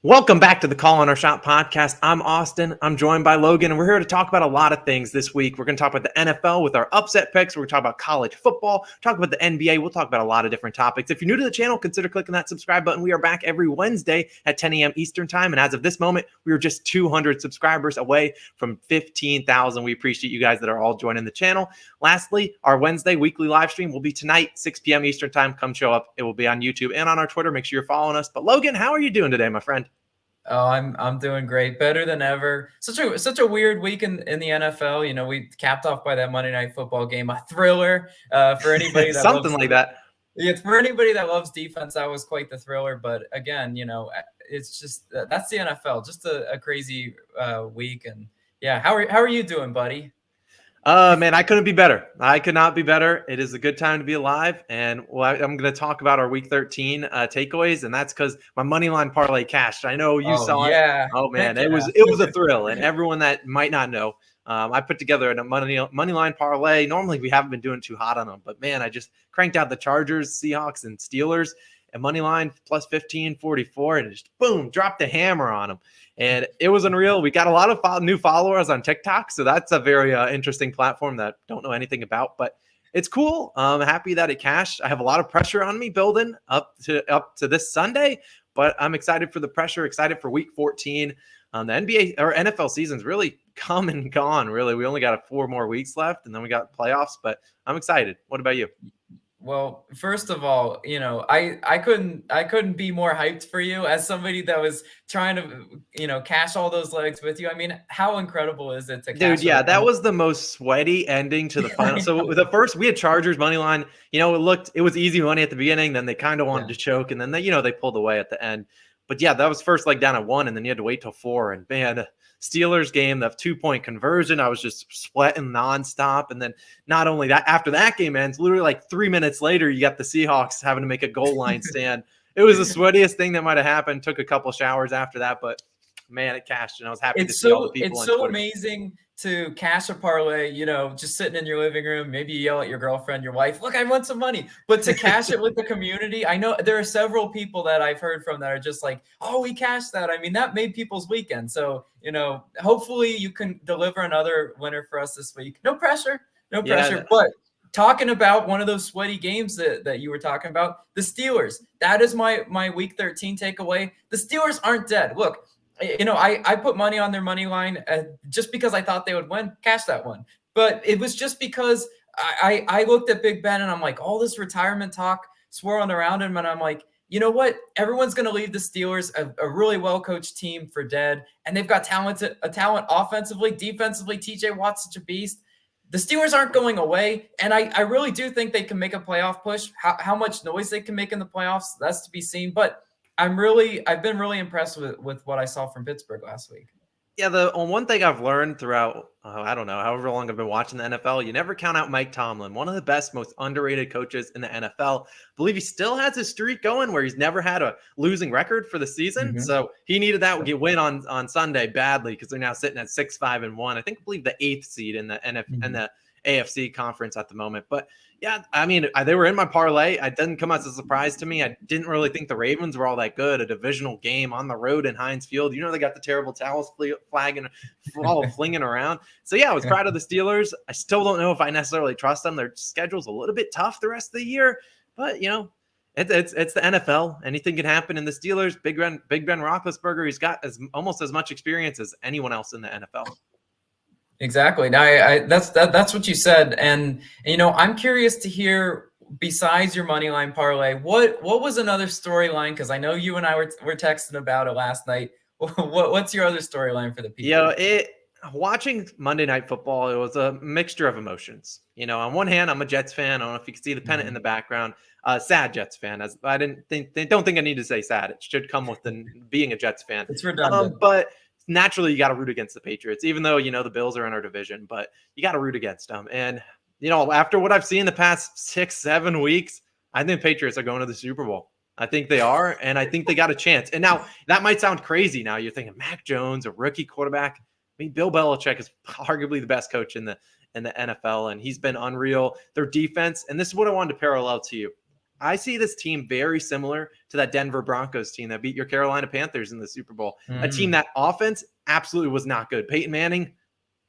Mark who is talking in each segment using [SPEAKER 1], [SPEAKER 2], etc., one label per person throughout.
[SPEAKER 1] Welcome back to the Call on Our Shot podcast. I'm Austin. I'm joined by Logan, and we're here to talk about a lot of things this week. We're going to talk about the NFL with our upset picks. We're going to talk about college football, talk about the NBA. We'll talk about a lot of different topics. If you're new to the channel, consider clicking that subscribe button. We are back every Wednesday at 10 a.m. Eastern time, and as of this moment, we are just 200 subscribers away from 15,000. We appreciate you guys that are all joining the channel. Lastly, our Wednesday weekly live stream will be tonight, 6 p.m. Eastern time. Come show up. It will be on YouTube and on our Twitter. Make sure you're following us. But Logan, how are you doing today, my friend?
[SPEAKER 2] Oh, I'm doing great, better than ever. Such a weird week in the NFL. You know, we capped off by that Monday Night Football game, a thriller for anybody that
[SPEAKER 1] Something
[SPEAKER 2] loves
[SPEAKER 1] like that.
[SPEAKER 2] Yeah, for anybody that loves defense, that was quite the thriller. But again, you know, it's just that's the NFL. Just a crazy week. And yeah, how are you doing, buddy?
[SPEAKER 1] Man, I couldn't be better. I could not be better. It is a good time to be alive. And I'm going to talk about our week 13 takeaways. And that's because my money line parlay cashed. I know you
[SPEAKER 2] Oh
[SPEAKER 1] saw it.
[SPEAKER 2] yeah,
[SPEAKER 1] Oh man,
[SPEAKER 2] heck
[SPEAKER 1] it
[SPEAKER 2] yeah.
[SPEAKER 1] was a thrill. And everyone that might not know, I put together a money line parlay. Normally we haven't been doing too hot on them, but man, I just cranked out the Chargers, Seahawks, and Steelers and money line plus 1544 and just boom, dropped the hammer on them. And it was unreal. We got a lot of new followers on TikTok. So that's a very interesting platform that I don't know anything about, but it's cool. I'm happy that it cashed. I have a lot of pressure on me building up to this Sunday, but I'm excited for the pressure, excited for week 14. The NBA or NFL season's really come and gone. Really, we only got 4 more weeks left and then we got playoffs, but I'm excited. What about you?
[SPEAKER 2] Well, first of all, you know, I couldn't be more hyped for you as somebody that was trying to, you know, cash all those legs with you. I mean, how incredible is it to
[SPEAKER 1] Dude,
[SPEAKER 2] cash a
[SPEAKER 1] yeah, that was the most sweaty ending to the final.
[SPEAKER 2] I
[SPEAKER 1] So
[SPEAKER 2] know.
[SPEAKER 1] the first, we had Chargers money line. You know, it was easy money at the beginning. Then they kind of wanted
[SPEAKER 2] Yeah.
[SPEAKER 1] to choke, and then they pulled away at the end. But yeah, that was first leg down at 1, and then you had to wait till 4. And man, Steelers game, the 2-point conversion, I was just sweating nonstop. And then not only that, after that game ends, literally like 3 minutes later, you got the Seahawks having to make a goal line stand. It was the sweatiest thing that might have happened. Took a couple showers after that, but man, it cashed, and I was happy to see all the people
[SPEAKER 2] It's
[SPEAKER 1] on
[SPEAKER 2] so
[SPEAKER 1] Twitter.
[SPEAKER 2] amazing to cash a parlay, you know, just sitting in your living room, maybe you yell at your girlfriend, your wife, look, I want some money. But to cash it with the community, I know there are several people that I've heard from that are just like, oh, we cashed that. I mean, that made people's weekend. So, you know, hopefully you can deliver another winner for us this week. No pressure, no pressure.
[SPEAKER 1] Yeah,
[SPEAKER 2] But talking about one of those sweaty games that you were talking about, the Steelers, that is my week 13 takeaway. The Steelers aren't dead. Look, you know, I put money on their money line just because I thought they would win, cash that one. But it was just because I looked at Big Ben and I'm like, all this retirement talk swirling around him. And I'm like, you know what? Everyone's going to leave the Steelers, a really well-coached team, for dead. And they've got talent offensively, defensively. TJ Watt's such a beast. The Steelers aren't going away. And I really do think they can make a playoff push. How much noise they can make in the playoffs, that's to be seen. But I've been really impressed with what I saw from Pittsburgh last week.
[SPEAKER 1] yeah. The one thing I've learned throughout, I don't know, however long I've been watching the NFL, you never count out Mike Tomlin, one of the best, most underrated coaches in the NFL. I believe he still has his streak going where he's never had a losing record for the season.
[SPEAKER 2] Mm-hmm.
[SPEAKER 1] So he needed that win on Sunday badly because they're now sitting at 6-5-1. I believe the 8th seed in the in the AFC conference at the moment. But yeah, I mean, they were in my parlay. It didn't come as a surprise to me. I didn't really think the Ravens were all that good. A divisional game on the road in Heinz Field. You know, they got the terrible towels flagging, all flinging around. So yeah, I was proud of the Steelers. I still don't know if I necessarily trust them. Their schedule's a little bit tough the rest of the year, but you know, it's the NFL. Anything can happen in the Steelers. Big Ben Roethlisberger. He's got almost as much experience as anyone else in the NFL.
[SPEAKER 2] Exactly. Now, that's what you said, and you know, I'm curious to hear, besides your money line parlay, what was another storyline? Because I know you and I were texting about it last night. What's your other storyline for the people?
[SPEAKER 1] Watching Monday Night Football, it was a mixture of emotions. You know, on one hand, I'm a Jets fan. I don't know if you can see the pennant in the background. Sad Jets fan. As I don't think I need to say sad. It should come with being a Jets fan.
[SPEAKER 2] It's redundant.
[SPEAKER 1] But naturally, you got to root against the Patriots, even though, you know, the Bills are in our division, but you got to root against them. And, you know, after what I've seen the past 6-7 weeks, I think Patriots are going to the Super Bowl. I think they are, and I think they got a chance. And now that might sound crazy. Now you're thinking Mac Jones, a rookie quarterback. I mean, Bill Belichick is arguably the best coach in the NFL, and he's been unreal. Their defense, and this is what I wanted to parallel to you. I see this team very similar to that Denver Broncos team that beat your Carolina Panthers in the Super Bowl. A team that offense absolutely was not good. Peyton Manning,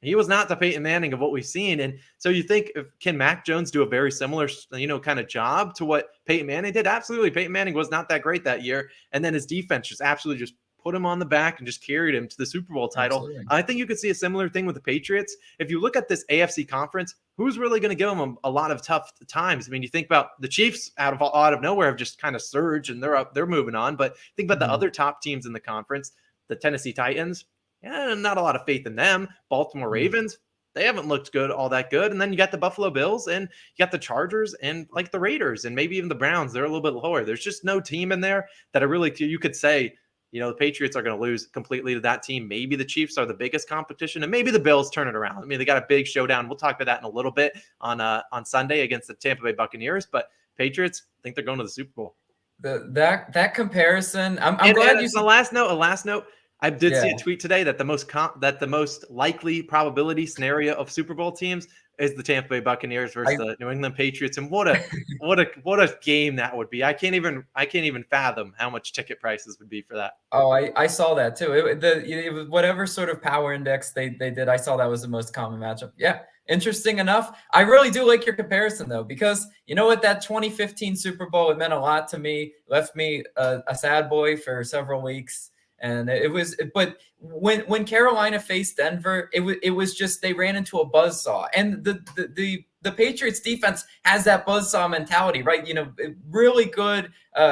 [SPEAKER 1] he was not the Peyton Manning of what we've seen. And so you think, can Mac Jones do a very similar, kind of job to what Peyton Manning did? Absolutely. Peyton Manning was not that great that year. And then his defense just absolutely just put him on the back and just carried him to the Super Bowl title.
[SPEAKER 2] Absolutely.
[SPEAKER 1] I think you could see a similar thing with the Patriots. If you look at this AFC conference, who's really going to give them a lot of tough times? I mean, you think about the Chiefs out of nowhere have just kind of surged and they're moving on. But think about the other top teams in the conference, the Tennessee Titans. Yeah, not a lot of faith in them. Baltimore Ravens, they haven't looked good, all that good. And then you got the Buffalo Bills and you got the Chargers and like the Raiders and maybe even the Browns. They're a little bit lower. There's just no team in there that you could say, the Patriots are going to lose completely to that team. Maybe the Chiefs are the biggest competition, and maybe the Bills turn it around. I mean, they got a big showdown. We'll talk about that in a little bit on Sunday against the Tampa Bay Buccaneers. But Patriots, I think they're going to the Super Bowl.
[SPEAKER 2] That comparison, I'm glad you.
[SPEAKER 1] A last note. I did see a tweet today that the most likely probability scenario of Super Bowl teams is the Tampa Bay Buccaneers versus the New England Patriots, and what a game that would be. I can't even fathom how much ticket prices would be for that.
[SPEAKER 2] Oh, I saw that too. It was whatever sort of power index they did. I saw that was the most common matchup. Yeah, interesting enough. I really do like your comparison though, because you know what, that 2015 Super Bowl, it meant a lot to me. Left me a sad boy for several weeks. And but when Carolina faced Denver, it was just, they ran into a buzzsaw, and the Patriots defense has that buzzsaw mentality, right? Really good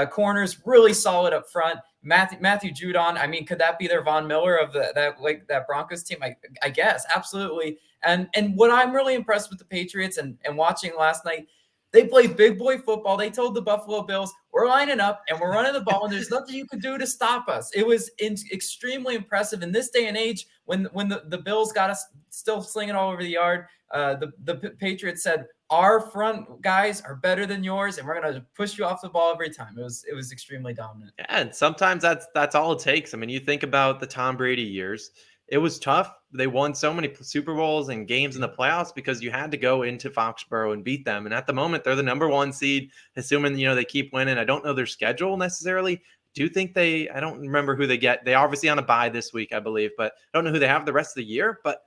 [SPEAKER 2] corners, really solid up front. Matthew Judon, I mean, could that be their Von Miller of that Broncos team? I guess, absolutely. And what I'm really impressed with the Patriots and watching last night, they played big boy football. They told the Buffalo Bills, we're lining up and we're running the ball, and there's nothing you can do to stop us. It was extremely impressive in this day and age when the Bills got us still slinging all over the yard. The Patriots said, our front guys are better than yours, and we're going to push you off the ball every time. It was extremely dominant.
[SPEAKER 1] Yeah, and sometimes that's all it takes. I mean, you think about the Tom Brady years. It was tough. They won so many Super Bowls and games in the playoffs because you had to go into Foxborough and beat them. And at the moment, they're the number one seed, assuming, they keep winning. I don't know their schedule necessarily. I don't remember who they get. They obviously on a bye this week, I believe, but I don't know who they have the rest of the year. But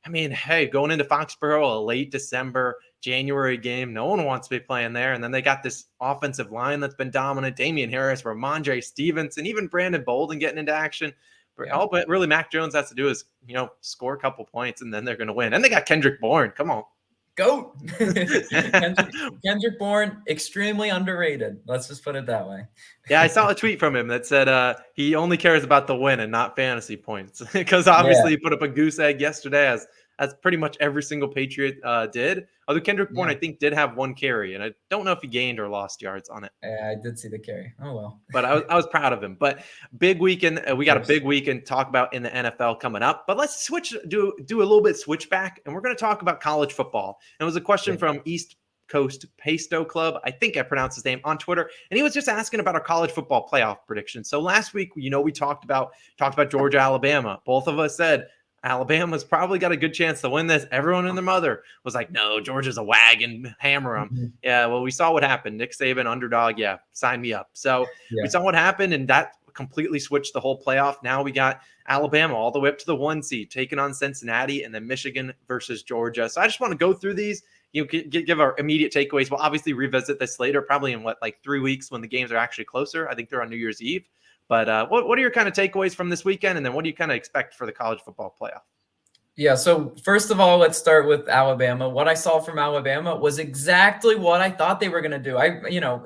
[SPEAKER 1] I mean, hey, going into Foxborough, a late December, January game, no one wants to be playing there. And then they got this offensive line that's been dominant. Damian Harris, Ramondre Stevenson, even Brandon Bolden getting into action. All but really Mac Jones has to do is, score a couple points, and then they're going to win. And they got Kendrick Bourne. Come on.
[SPEAKER 2] Goat. Kendrick Bourne, extremely underrated. Let's just put it that way.
[SPEAKER 1] Yeah, I saw a tweet from him that said he only cares about the win and not fantasy points, because obviously he put up a goose egg yesterday, as pretty much every single Patriot did. Although Kendrick Bourne, I think, did have one carry, and I don't know if he gained or lost yards on it.
[SPEAKER 2] Yeah, I did see the carry. Oh, well.
[SPEAKER 1] But I was proud of him. But big weekend. We got a big weekend to talk about in the NFL coming up. But let's do a little bit switch back, and we're going to talk about college football. And it was a question from East Coast Pesto Club, I think I pronounced his name, on Twitter, and he was just asking about our college football playoff predictions. So last week, we talked about Georgia, Alabama. Both of us said Alabama's probably got a good chance to win this. Everyone and their mother was like, no, Georgia's a wagon, hammer them. Mm-hmm. Yeah, well, we saw what happened. Nick Saban, underdog, yeah, sign me up. So we saw what happened, and that completely switched the whole playoff. Now we got Alabama all the way up to the 1 seed, taking on Cincinnati, and then Michigan versus Georgia. So I just want to go through these, give our immediate takeaways. We'll obviously revisit this later, probably in 3 weeks when the games are actually closer. I think they're on New Year's Eve. But what are your kind of takeaways from this weekend? And then what do you kind of expect for the college football playoff?
[SPEAKER 2] Yeah, so first of all, let's start with Alabama. What I saw from Alabama was exactly what I thought they were going to do.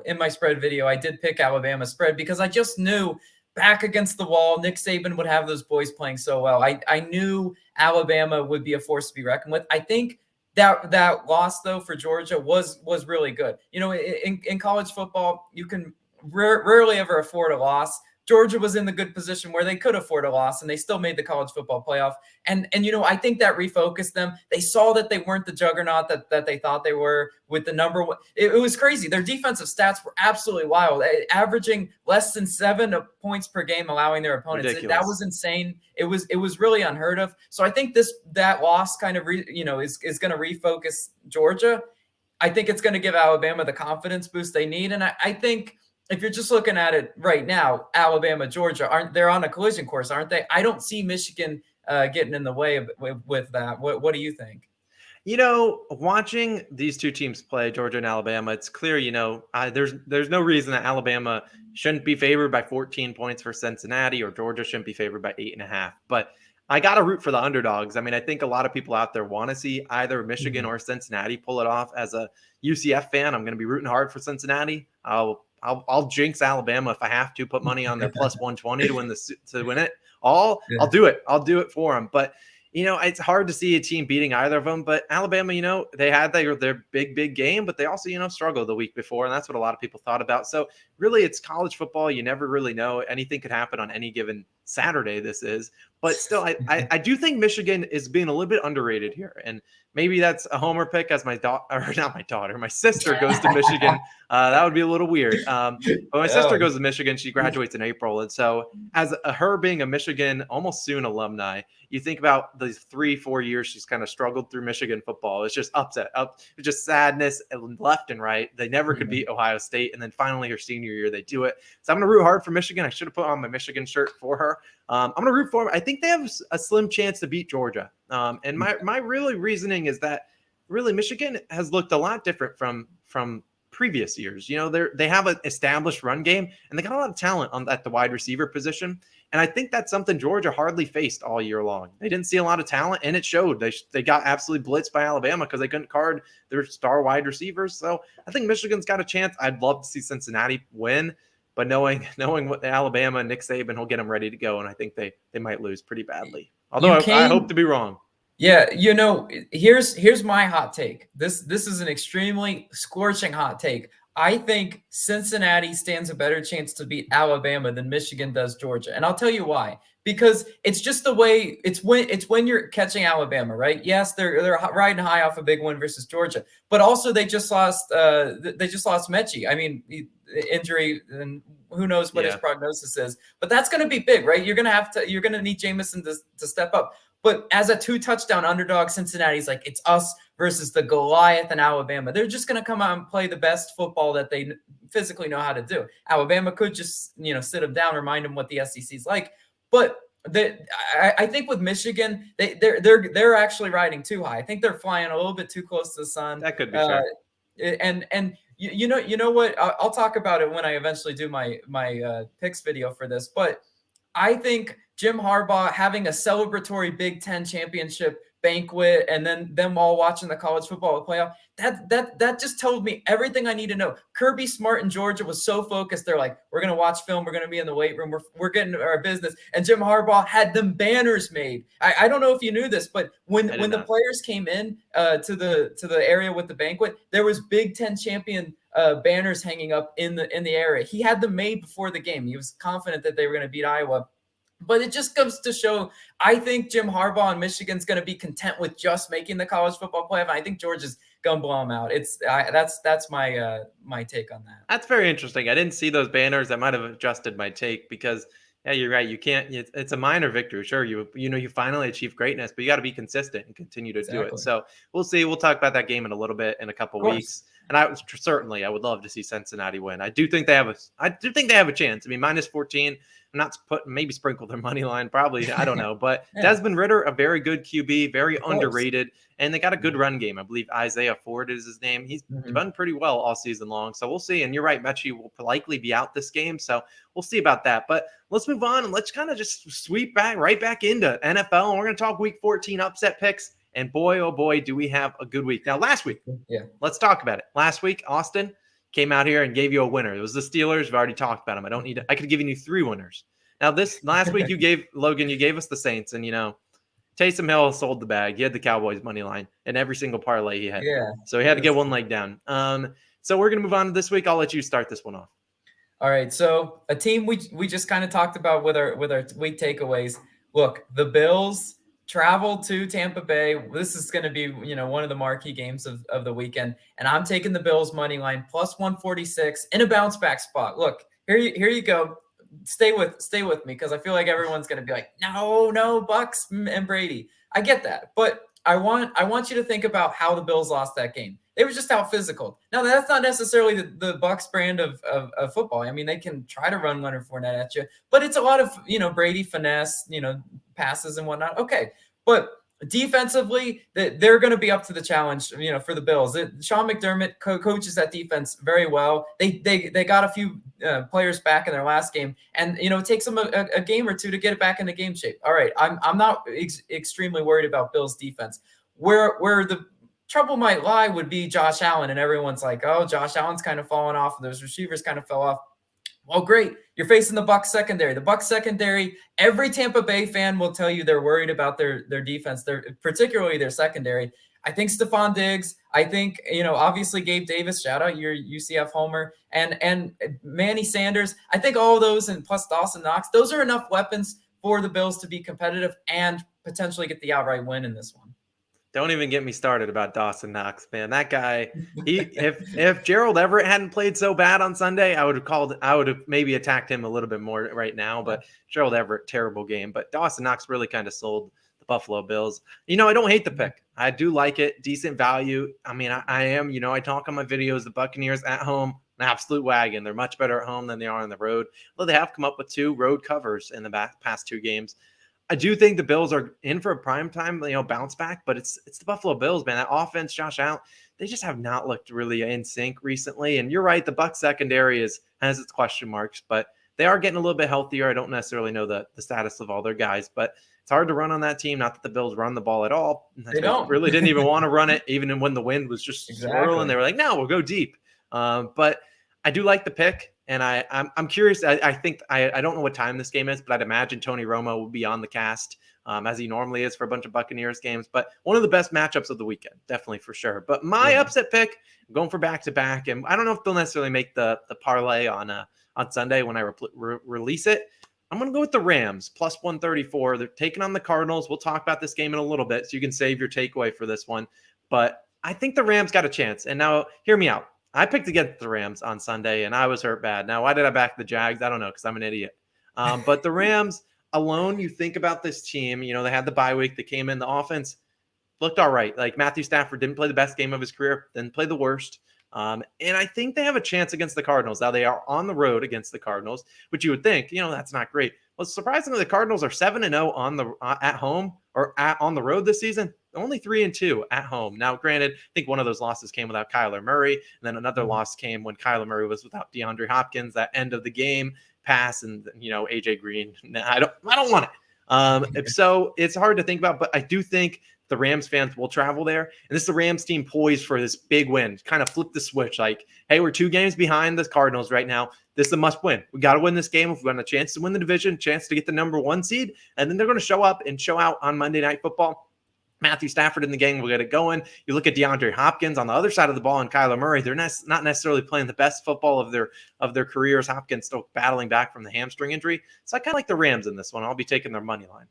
[SPEAKER 2] In my spread video, I did pick Alabama spread because I just knew back against the wall, Nick Saban would have those boys playing so well. I knew Alabama would be a force to be reckoned with. I think that loss, though, for Georgia was really good. In college football, you can rarely ever afford a loss. Georgia was in the good position where they could afford a loss, and they still made the college football playoff. And I think that refocused them. They saw that they weren't the juggernaut that they thought they were with the number one. It was crazy. Their defensive stats were absolutely wild, averaging less than 7 points per game, allowing their opponents.
[SPEAKER 1] Ridiculous.
[SPEAKER 2] That was insane. It was really unheard of. So I think that loss kind of is going to refocus Georgia. I think it's going to give Alabama the confidence boost they need. And I think if you're just looking at it right now, Alabama, Georgia, they're on a collision course, aren't they? I don't see Michigan getting in the way with that. What do you think?
[SPEAKER 1] Watching these two teams play, Georgia and Alabama, it's clear, there's no reason that Alabama shouldn't be favored by 14 points for Cincinnati, or Georgia shouldn't be favored by 8.5. But I got to root for the underdogs. I mean, I think a lot of people out there want to see either Michigan or Cincinnati pull it off. As a UCF fan, I'm going to be rooting hard for Cincinnati. I'll jinx Alabama if I have to, put money on their plus 120 to win it. I'll do it. I'll do it for them. But it's hard to see a team beating either of them. But Alabama, they had their big game, but they also, struggled the week before. And that's what a lot of people thought about. So really, it's college football. You never really know. Anything could happen on any given Saturday, this is. But still, I do think Michigan is being a little bit underrated here. And maybe that's a homer pick, as my sister goes to Michigan. That would be a little weird. But my sister goes to Michigan. She graduates in April. And so as her being a Michigan almost soon alumni, you think about the 3-4 years she's kind of struggled through Michigan football. It's just just sadness left and right. They never could beat Ohio State. And then finally her senior year, they do it. So I'm going to root hard for Michigan. I should have put on my Michigan shirt for her. I'm going to root for them. I think they have a slim chance to beat Georgia. And my really reasoning is that really Michigan has looked a lot different from previous years. They have an established run game, and they got a lot of talent at the wide receiver position. And I think that's something Georgia hardly faced all year long. They didn't see a lot of talent, and it showed. They got absolutely blitzed by Alabama because they couldn't guard their star wide receivers. So I think Michigan's got a chance. I'd love to see Cincinnati win, but knowing what Alabama and Nick Saban will get them ready to go, and I think they might lose pretty badly. Although I hope to be wrong.
[SPEAKER 2] Yeah, here's my hot take. This is an extremely scorching hot take. I think Cincinnati stands a better chance to beat Alabama than Michigan does Georgia. And I'll tell you why. Because it's just the way it's when you're catching Alabama, right? Yes, they're riding high off a big win versus Georgia, but also they just lost Mechie. I mean, injury, and who knows what his prognosis is. But that's going to be big, right? You're going to need Jamison to step up. But as a 2-touchdown underdog, Cincinnati's like, it's us versus the Goliath in Alabama. They're just going to come out and play the best football that they physically know how to do. Alabama could just, sit them down, remind them what the SEC's like. But I think with Michigan, they're actually riding too high. I think they're flying a little bit too close to the sun.
[SPEAKER 1] That could be sure.
[SPEAKER 2] And you know what? I'll talk about it when I eventually do my picks video for this. But I think Jim Harbaugh having a celebratory Big Ten championship banquet and then them all watching the college football playoff, that just told me everything I need to know. Kirby Smart in Georgia was so focused. They're like, we're going to watch film. We're going to be in the weight room. We're getting our business. And Jim Harbaugh had them banners made. I don't know if you knew this, but when the players came in to the area with the banquet, there was Big Ten champion banners hanging up in the area. He had them made before the game. He was confident that they were going to beat Iowa. But it just goes to show, I think Jim Harbaugh and Michigan's going to be content with just making the college football playoff. I think Georgia's going to blow them out. That's my take on that.
[SPEAKER 1] That's very interesting. I didn't see those banners. I might have adjusted my take because, yeah, you're right. You can't. It's a minor victory. Sure, you finally achieve greatness, but you got to be consistent and continue to do it. So we'll see. We'll talk about that game in a little bit in a couple weeks. And I would love to see Cincinnati win. I do think they have a chance. I mean, minus 14. I'm not maybe sprinkle their money line. Probably, I don't know. But Desmond Ridder, a very good QB, very underrated, and they got a good run game. I believe Isaiah Ford is his name. He's done pretty well all season long. So we'll see. And you're right, Mechie will likely be out this game. So we'll see about that. But let's move on and let's kind of just sweep right back into NFL. And we're going to talk Week 14 upset picks. And boy, oh boy, do we have a good week. Now, last week, let's talk about it. Last week, Austin came out here and gave you a winner. It was the Steelers. We've already talked about them. I could have given you 3 winners. Now, this last week, you gave us the Saints. And, Taysom Hill sold the bag. He had the Cowboys money line in every single parlay he had. Yeah. So he had to get one leg down. So we're going to move on to this week. I'll let you start this one off.
[SPEAKER 2] All right. So a team we just kind of talked about with our week takeaways. Look, the Bills travel to Tampa Bay. This is going to be, one of the marquee games of the weekend. And I'm taking the Bills money line plus 146 in a bounce back spot. Look, here you go. Stay with me because I feel like everyone's going to be like, no, Bucks and Brady. I get that. But I want you to think about how the Bills lost that game. They were just out physical. Now, that's not necessarily the Bucs brand of football. I mean, they can try to run Leonard Fournette at you, but it's a lot of, Brady finesse, passes and whatnot. Okay. But defensively, they're going to be up to the challenge, for the Bills. Sean McDermott coaches that defense very well. They got a few players back in their last game, and it takes them a game or two to get it back into game shape. All right, I'm not extremely worried about Bills defense. Where the trouble might lie would be Josh Allen, and everyone's like, oh, Josh Allen's kind of fallen off. Those receivers kind of fell off. Well, great. You're facing the Bucs secondary. The Bucs secondary, every Tampa Bay fan will tell you they're worried about their defense, particularly their secondary. I think Stephon Diggs, I think, obviously Gabe Davis, shout out your UCF homer, and Manny Sanders. I think all of those, and plus Dawson Knox, those are enough weapons for the Bills to be competitive and potentially get the outright win in this one.
[SPEAKER 1] Don't even get me started about Dawson Knox, man. That guy, if Gerald Everett hadn't played so bad on Sunday, I would have maybe attacked him a little bit more right now. But Gerald Everett, terrible game. But Dawson Knox really kind of sold the Buffalo Bills. I don't hate the pick. I do like it. Decent value. I mean, I am, I talk on my videos, the Buccaneers at home, an absolute wagon. They're much better at home than they are on the road. Well, they have come up with 2 road covers in the past 2 games. I do think the Bills are in for a prime time, bounce back, but it's the Buffalo Bills, man. That offense, Josh Allen, they just have not looked really in sync recently. And you're right, the Bucs secondary has its question marks, but they are getting a little bit healthier. I don't necessarily know the status of all their guys, but it's hard to run on that team. Not that the Bills run the ball at all.
[SPEAKER 2] They don't.
[SPEAKER 1] Really didn't even want to run it, even when the wind was just swirling. They were like, no, we'll go deep. But I do like the pick. And I'm curious. I think I don't know what time this game is, but I'd imagine Tony Romo will be on the cast as he normally is for a bunch of Buccaneers games. But one of the best matchups of the weekend, definitely for sure. But my upset pick, I'm going for back-to-back, and I don't know if they'll necessarily make the parlay on Sunday when I release it. I'm going to go with the Rams plus 134. They're taking on the Cardinals. We'll talk about this game in a little bit, so you can save your takeaway for this one. But I think the Rams got a chance. And now, hear me out. I picked against the Rams on Sunday, and I was hurt bad. Now, why did I back the Jags? I don't know, because I'm an idiot. But the Rams alone, you think about this team, they had the bye week. They came in. The offense looked all right. Like, Matthew Stafford didn't play the best game of his career, didn't play the worst. And I think they have a chance against the Cardinals. Now, they are on the road against the Cardinals, which you would think, that's not great. Well, surprisingly, the Cardinals are 7-0 at home or on the road this season. Only 3-2 at home. Now, granted, I think one of those losses came without Kyler Murray, and then another loss came when Kyler Murray was without DeAndre Hopkins. That end of the game pass, and AJ Green. I don't want it. So it's hard to think about, but I do think the Rams fans will travel there, and this is the Rams team poised for this big win. Kind of flip the switch, like, hey, we're 2 games behind the Cardinals right now. This is a must win. We got to win this game if we want a chance to win the division, chance to get the number 1 seed, and then they're going to show up and show out on Monday Night Football. Matthew Stafford in the game will get it going. You look at DeAndre Hopkins on the other side of the ball and Kyler Murray. They're not necessarily playing the best football of their careers. Hopkins still battling back from the hamstring injury. So I kind of like the Rams in this one. I'll be taking their money line.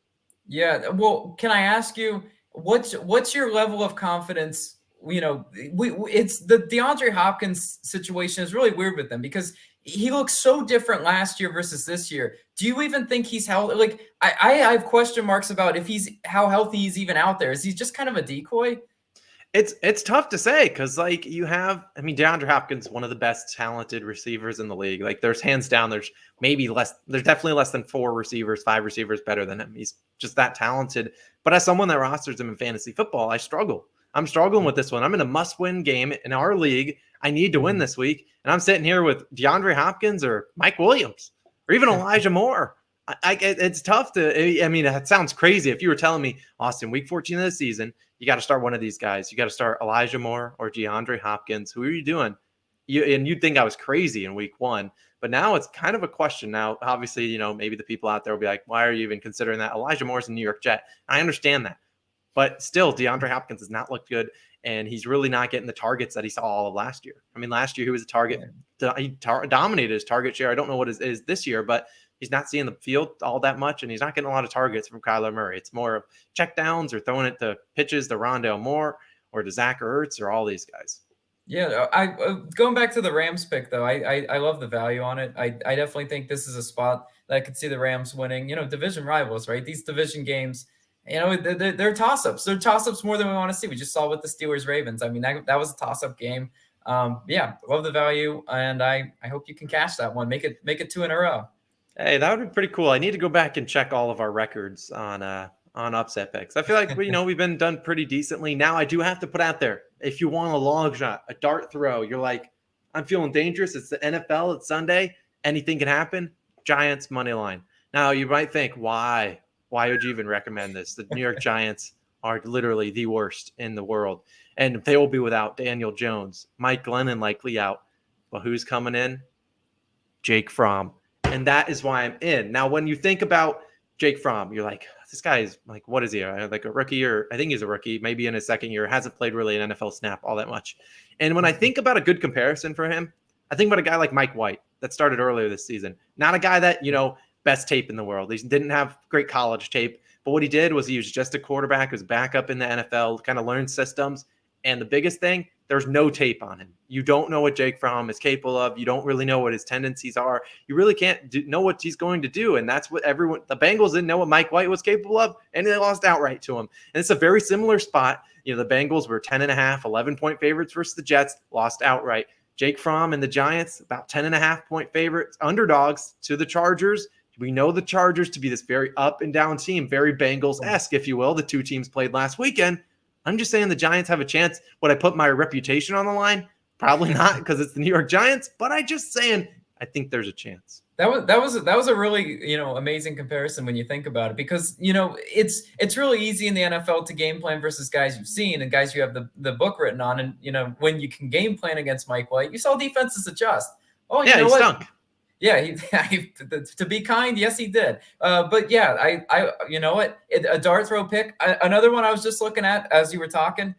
[SPEAKER 1] Yeah.
[SPEAKER 2] Well, can I ask you, what's your level of confidence? It's the DeAndre Hopkins situation is really weird with them because he looks so different last year versus this year. Do you even think he's healthy? Like, I have question marks about how healthy he's even out there. Is he just kind of a decoy?
[SPEAKER 1] It's tough to say because, DeAndre Hopkins, one of the best talented receivers in the league. Like, there's hands down, there's definitely less than 5 receivers better than him. He's just that talented. But as someone that rosters him in fantasy football, I struggle. I'm struggling with this one. I'm in a must-win game in our league. I need to win this week. And I'm sitting here with DeAndre Hopkins or Mike Williams or even Elijah Moore. It's tough to – it sounds crazy. If you were telling me, Austin, week 14 of the season, you got to start one of these guys. You got to start Elijah Moore or DeAndre Hopkins. Who are you doing? You'd think I was crazy in week 1. But now it's kind of a question. Now, obviously, maybe the people out there will be like, why are you even considering that? Elijah Moore's a New York Jet. I understand that. But still, DeAndre Hopkins has not looked good, and he's really not getting the targets that he saw all of last year. Last year he was a target. He dominated his target share. I don't know what it is this year, but he's not seeing the field all that much, and he's not getting a lot of targets from Kyler Murray. It's more of check downs or throwing it to pitches to Rondale Moore or to Zach Ertz or all these guys.
[SPEAKER 2] Yeah, going back to the Rams pick, though, I love the value on it. I definitely think this is a spot that I could see the Rams winning. Division rivals, right? These division games, You know, they're toss-ups. They're toss-ups more than we want to see. We just saw with the Steelers-Ravens. I mean, that was a toss-up game. Yeah, love the value, and I hope you can cash that one. Make it 2 in a row.
[SPEAKER 1] Hey, that would be pretty cool. I need to go back and check all of our records on upset picks. I feel like we've been done pretty decently. Now I do have to put out there, if you want a long shot, a dart throw, you're like, I'm feeling dangerous. It's the NFL. It's Sunday. Anything can happen. Giants money line. Now you might think, why? Why would you even recommend this? The New York Giants are literally the worst in the world, and they will be without Daniel Jones, Mike Glennon likely out. But who's coming in? Jake Fromm. And that is why I'm in. Now, when you think about Jake Fromm, you're like, this guy is like, what is he? Like a rookie, or I think he's a rookie, maybe in his second year, hasn't played really an NFL snap all that much. And when I think about a good comparison for him, I think about a guy like Mike White that started earlier this season. Not a guy that, best tape in the world. He didn't have great college tape, but what he did was he was just a quarterback, was backup in the NFL, kind of learned systems. And the biggest thing, there's no tape on him. You don't know what Jake Fromm is capable of. You don't really know what his tendencies are. You really can't know what he's going to do. And that's what the Bengals didn't know what Mike White was capable of, and they lost outright to him. And it's a very similar spot. The Bengals were 10.5, 11-point favorites versus the Jets, lost outright. Jake Fromm and the Giants, about 10.5-point favorites, underdogs to the Chargers. We know the Chargers to be this very up and down team, very Bengals-esque, if you will. The two teams played last weekend. I'm just saying the Giants have a chance. Would I put my reputation on the line? Probably not, because it's the New York Giants. But I just saying, I think there's a chance.
[SPEAKER 2] That was a really amazing comparison when you think about it, because it's really easy in the NFL to game plan versus guys you've seen and guys you have the book written on, and when you can game plan against Mike White, you saw defenses adjust. Oh,
[SPEAKER 1] yeah, he stunk.
[SPEAKER 2] Yeah, to be kind, yes, he did. But yeah, I you know what? A dart throw pick. Another one I was just looking at as you were talking.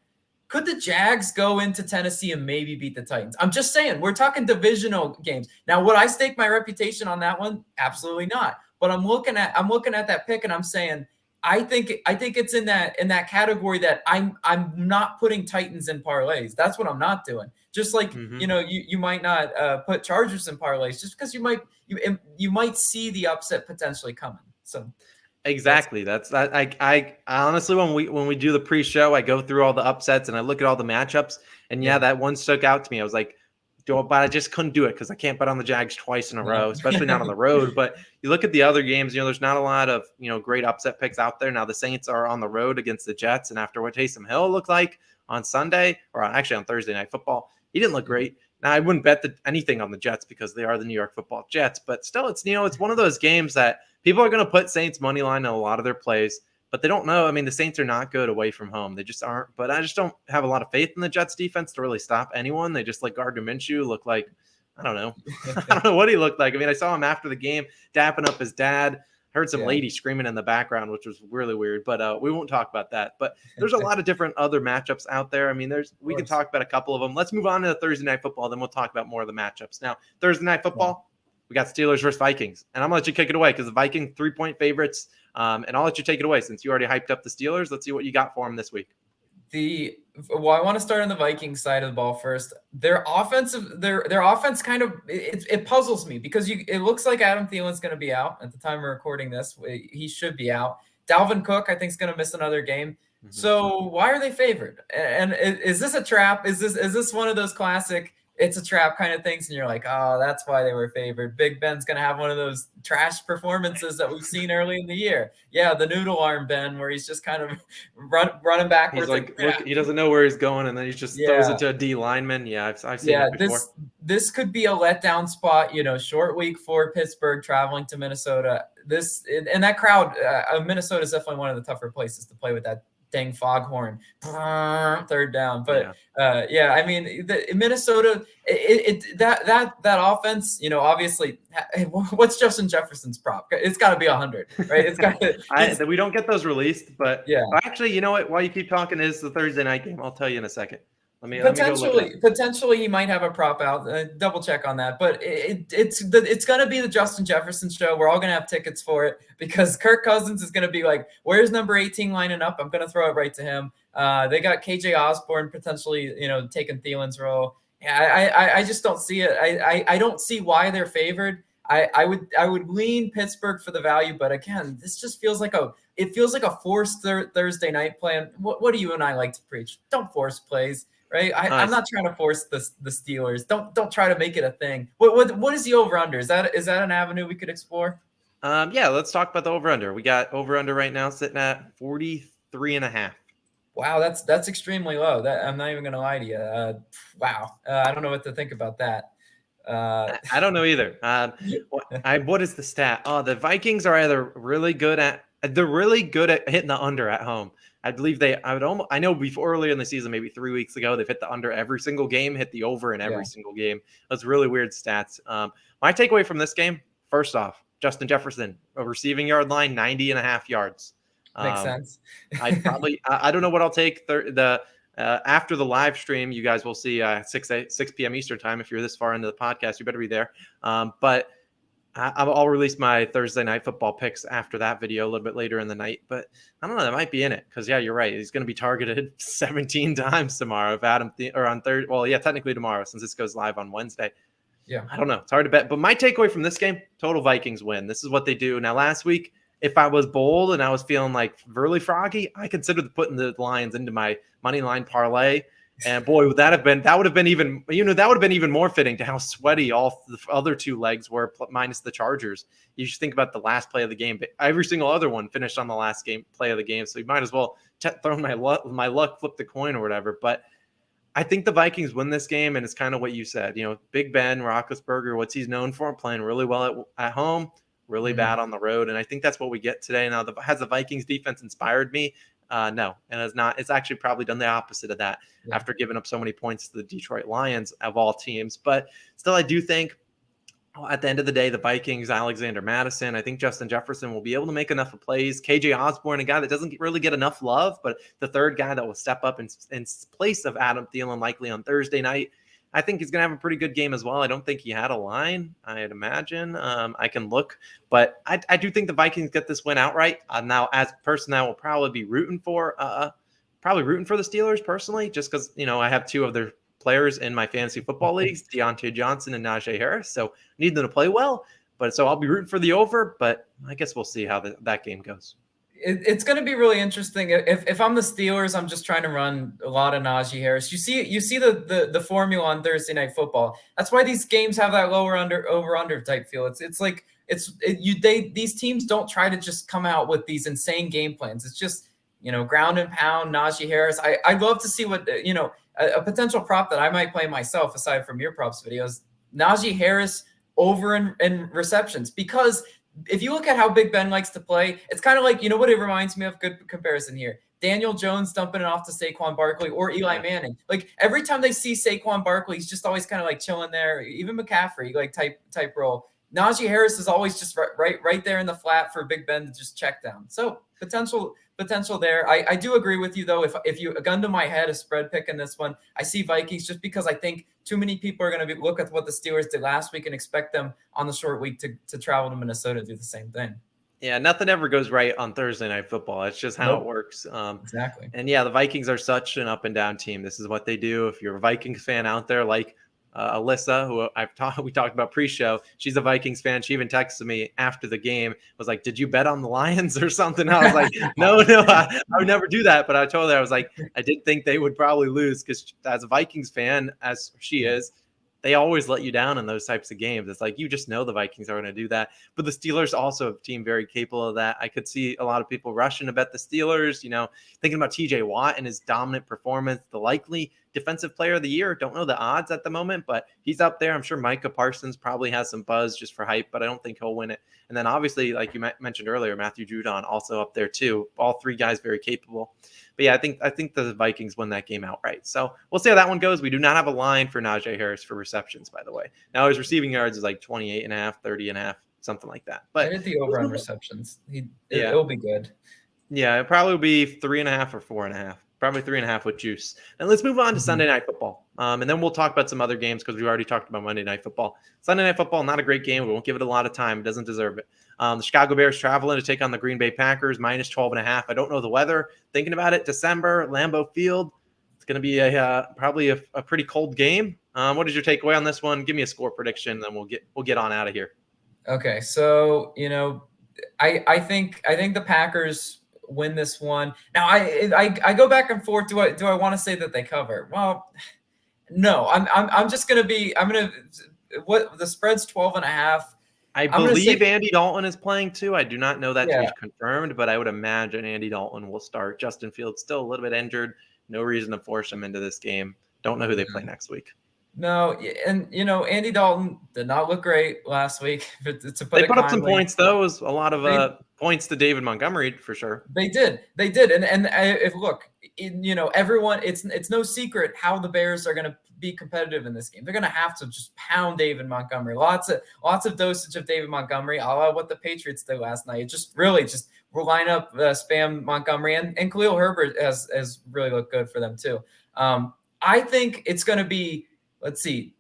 [SPEAKER 2] Could the Jags go into Tennessee and maybe beat the Titans? I'm just saying, we're talking divisional games. Now, would I stake my reputation on that one? Absolutely not. But I'm looking at that pick and I'm saying, I think it's in that category that I'm not putting Titans in parlays. That's what I'm not doing. Just like you might not put Chargers in parlays just because you might see the upset potentially coming. So
[SPEAKER 1] exactly. That's that. I honestly, when we do the pre-show, I go through all the upsets and I look at all the matchups. And that one stuck out to me. I was like, but I just couldn't do it because I can't bet on the Jags twice in a row, especially not on the road. But you look at the other games, there's not a lot of great upset picks out there. Now the Saints are on the road against the Jets, and after what Taysom Hill looked like on Sunday, or actually on Thursday Night Football, he didn't look great. Now I wouldn't bet anything on the Jets because they are the New York Football Jets, but still, it's it's one of those games that people are going to put Saints money line in a lot of their plays, but they don't know. I mean, the Saints are not good away from home. They just aren't. But I just don't have a lot of faith in the Jets defense to really stop anyone. They just Gardner Minshew look like, I don't know. I don't know what he looked like. I mean, I saw him after the game dapping up his dad. Heard some lady screaming in the background, which was really weird, but we won't talk about that. But there's a lot of different other matchups out there. I mean, we can talk about a couple of them. Let's move on to the Thursday Night Football, then we'll talk about more of the matchups. Now, Thursday Night Football, we got Steelers versus Vikings, and I'm going to let you kick it away because the Vikings 3-point favorites, and I'll let you take it away since you already hyped up the Steelers. Let's see what you got for them this week.
[SPEAKER 2] I want to start on the Vikings side of the ball first. Their offense kind of it puzzles me because it looks like Adam Thielen's going to be out at the time we're recording this. He should be out. Dalvin Cook, I think, is going to miss another game. Mm-hmm. So why are they favored? And is this a trap? Is this one of those classic it's a trap kind of things? And you're like, oh, that's why they were favored. Big Ben's going to have one of those trash performances that we've seen early in the year. Yeah, the noodle arm Ben, where he's just kind of running backwards.
[SPEAKER 1] He's he doesn't know where he's going, and then he just throws it to a D lineman. Yeah, I've seen it before.
[SPEAKER 2] This could be a letdown spot. Short week for Pittsburgh, traveling to Minnesota. And that crowd, Minnesota is definitely one of the tougher places to play with that dang foghorn, third down. But I mean, Minnesota, that offense, obviously, what's Justin Jefferson's prop? It's got to be 100, right? It's got to.
[SPEAKER 1] We don't get those released, but actually, you know what? While you keep talking, is the Thursday night game. I'll tell you in a second. Potentially,
[SPEAKER 2] he might have a prop out. Double check on that, but it's going to be the Justin Jefferson show. We're all going to have tickets for it because Kirk Cousins is going to be like, "Where's number 18 lining up? I'm going to throw it right to him." They got KJ Osborne potentially, taking Thielen's role. I just don't see it. I don't see why they're favored. I would lean Pittsburgh for the value, but again, this just feels like a forced Thursday night plan. What do you and I like to preach? Don't force plays, right? I'm not trying to force the Steelers. Don't try to make it a thing. What is the over under? Is that an avenue we could explore?
[SPEAKER 1] Yeah, let's talk about the over under. We got over under right now sitting at 43.5.
[SPEAKER 2] Wow, that's extremely low. That I'm not even going to lie to you. Wow, I don't know what to think about that.
[SPEAKER 1] I don't know either. What is the stat? Oh, the Vikings are either really good at hitting the under at home. I believe I know before earlier in the season, maybe 3 weeks ago, they've hit the under every single game, hit the over in every single game. Those really weird stats. My takeaway from this game, first off, Justin Jefferson, a receiving yard line, 90.5 yards.
[SPEAKER 2] Makes sense.
[SPEAKER 1] I don't know what I'll take. After the live stream, you guys will see 6 p.m. Eastern time. If you're this far into the podcast, you better be there. But I'll release my Thursday night football picks after that video a little bit later in the night. But I don't know, that might be in it because yeah, you're right. He's going to be targeted 17 times tomorrow. Or on Thursday. Well, yeah, technically tomorrow since this goes live on Wednesday.
[SPEAKER 2] Yeah,
[SPEAKER 1] I don't know. It's hard to bet. But my takeaway from this game: total Vikings win. This is what they do. Now, last week, if I was bold and I was feeling like really froggy, I considered putting the Lions into my money line parlay. And boy, that would have been even more fitting to how sweaty all the other two legs were, minus the Chargers. You should think about the last play of the game. But every single other one finished on the last play of the game. So you might as well throw my luck, flip the coin or whatever. But I think the Vikings win this game, and it's kind of what you said. Big Ben Roethlisberger, what's he's known for, playing really well at home, really bad on the road, and I think that's what we get today. Now, has the Vikings defense inspired me? No, and it's not. It's actually probably done the opposite of that after giving up so many points to the Detroit Lions of all teams. But still, I do think at the end of the day, the Vikings, Alexander Madison, I think Justin Jefferson will be able to make enough of plays. KJ Osborne, a guy that doesn't really get enough love, but the third guy that will step up in place of Adam Thielen likely on Thursday night. I think he's going to have a pretty good game as well. I don't think he had a line, I'd imagine. I can look, but I do think the Vikings get this win outright. Now, as a person I will probably be rooting for the Steelers personally, just because, I have two of their players in my fantasy football leagues, Deontay Johnson and Najee Harris. So I need them to play well. So I'll be rooting for the over, but I guess we'll see how that game goes.
[SPEAKER 2] It's going to be really interesting. If I'm the Steelers, I'm just trying to run a lot of Najee Harris. You see the formula on Thursday Night Football. That's why these games have that lower over under type feel. These teams don't try to just come out with these insane game plans. It's just ground and pound Najee Harris. I'd love to see what a potential prop that I might play myself aside from your props videos. Najee Harris over in receptions, because if you look at how Big Ben likes to play, it's kind of like, what it reminds me of, good comparison here. Daniel Jones dumping it off to Saquon Barkley or Eli Manning. Like every time they see Saquon Barkley, he's just always kind of like chilling there. Even McCaffrey, like type role. Najee Harris is always just right there in the flat for Big Ben to just check down. So potential there. I do agree with you though. If you, a gun to my head, a spread pick in this one, I see Vikings just because I think too many people are going to look at what the Steelers did last week and expect them on the short week to travel to Minnesota to do the same thing.
[SPEAKER 1] Yeah, nothing ever goes right on Thursday Night Football. It's just how it works.
[SPEAKER 2] Exactly.
[SPEAKER 1] And yeah, the Vikings are such an up and down team. This is what they do. If you're a Vikings fan out there, like Alyssa, who we talked about pre-show, she's a Vikings fan. She even texted me after the game, was like, "Did you bet on the Lions or something?" I was like, "No, I would never do that." But I told her, I was like, I did think they would probably lose because as a Vikings fan, as she is, they always let you down in those types of games. It's like you just know the Vikings are going to do that. But the Steelers also a team very capable of that. I could see a lot of people rushing to bet the Steelers, thinking about TJ Watt and his dominant performance, the likely defensive player of the year. Don't know the odds at the moment, but he's up there. I'm sure Micah Parsons probably has some buzz just for hype, but I don't think he'll win it. And then obviously, like you mentioned earlier, Matthew Judon also up there too. All three guys very capable. But yeah, I think the Vikings win that game outright. So we'll see how that one goes. We do not have a line for Najee Harris for receptions, by the way. Now his receiving yards is like 28.5, 30.5, something like that. But
[SPEAKER 2] I hit the over on receptions. It'll be good.
[SPEAKER 1] Yeah, it'll probably be 3.5 or 4.5. Probably 3.5 with juice. And let's move on to Sunday Night Football. And then we'll talk about some other games because we've already talked about Monday Night Football. Sunday Night Football, not a great game. We won't give it a lot of time. It doesn't deserve it. The Chicago Bears traveling to take on the Green Bay Packers, minus 12.5. I don't know the weather. Thinking about it, December, Lambeau Field. It's going to be probably a pretty cold game. What is your takeaway on this one? Give me a score prediction, then we'll get on out of here.
[SPEAKER 2] Okay, so I think the Packers win this one. Now I go back and forth. Do I want to say that they cover? Well, no. I'm just gonna be. I'm gonna. What the spread's 12.5.
[SPEAKER 1] I
[SPEAKER 2] I'm gonna say
[SPEAKER 1] believe Andy Dalton is playing too. I do not know that to be
[SPEAKER 2] yeah.
[SPEAKER 1] confirmed, but I would imagine Andy Dalton will start. Justin Fields still a little bit injured. No reason to force him into this game. Don't know who they play next week.
[SPEAKER 2] No, and Andy Dalton did not look great last week. To put
[SPEAKER 1] They
[SPEAKER 2] it
[SPEAKER 1] put up some
[SPEAKER 2] kindly,
[SPEAKER 1] points though. It was a lot
[SPEAKER 2] they
[SPEAKER 1] of points to David Montgomery for sure.
[SPEAKER 2] They did, and if look, everyone, it's no secret how the Bears are going to be competitive in this game. They're going to have to just pound David Montgomery. Lots of dosage of David Montgomery, a la what the Patriots did last night. It just really we'll line up spam Montgomery, and Khalil Herbert has really looked good for them too. I think it's going to be, let's see,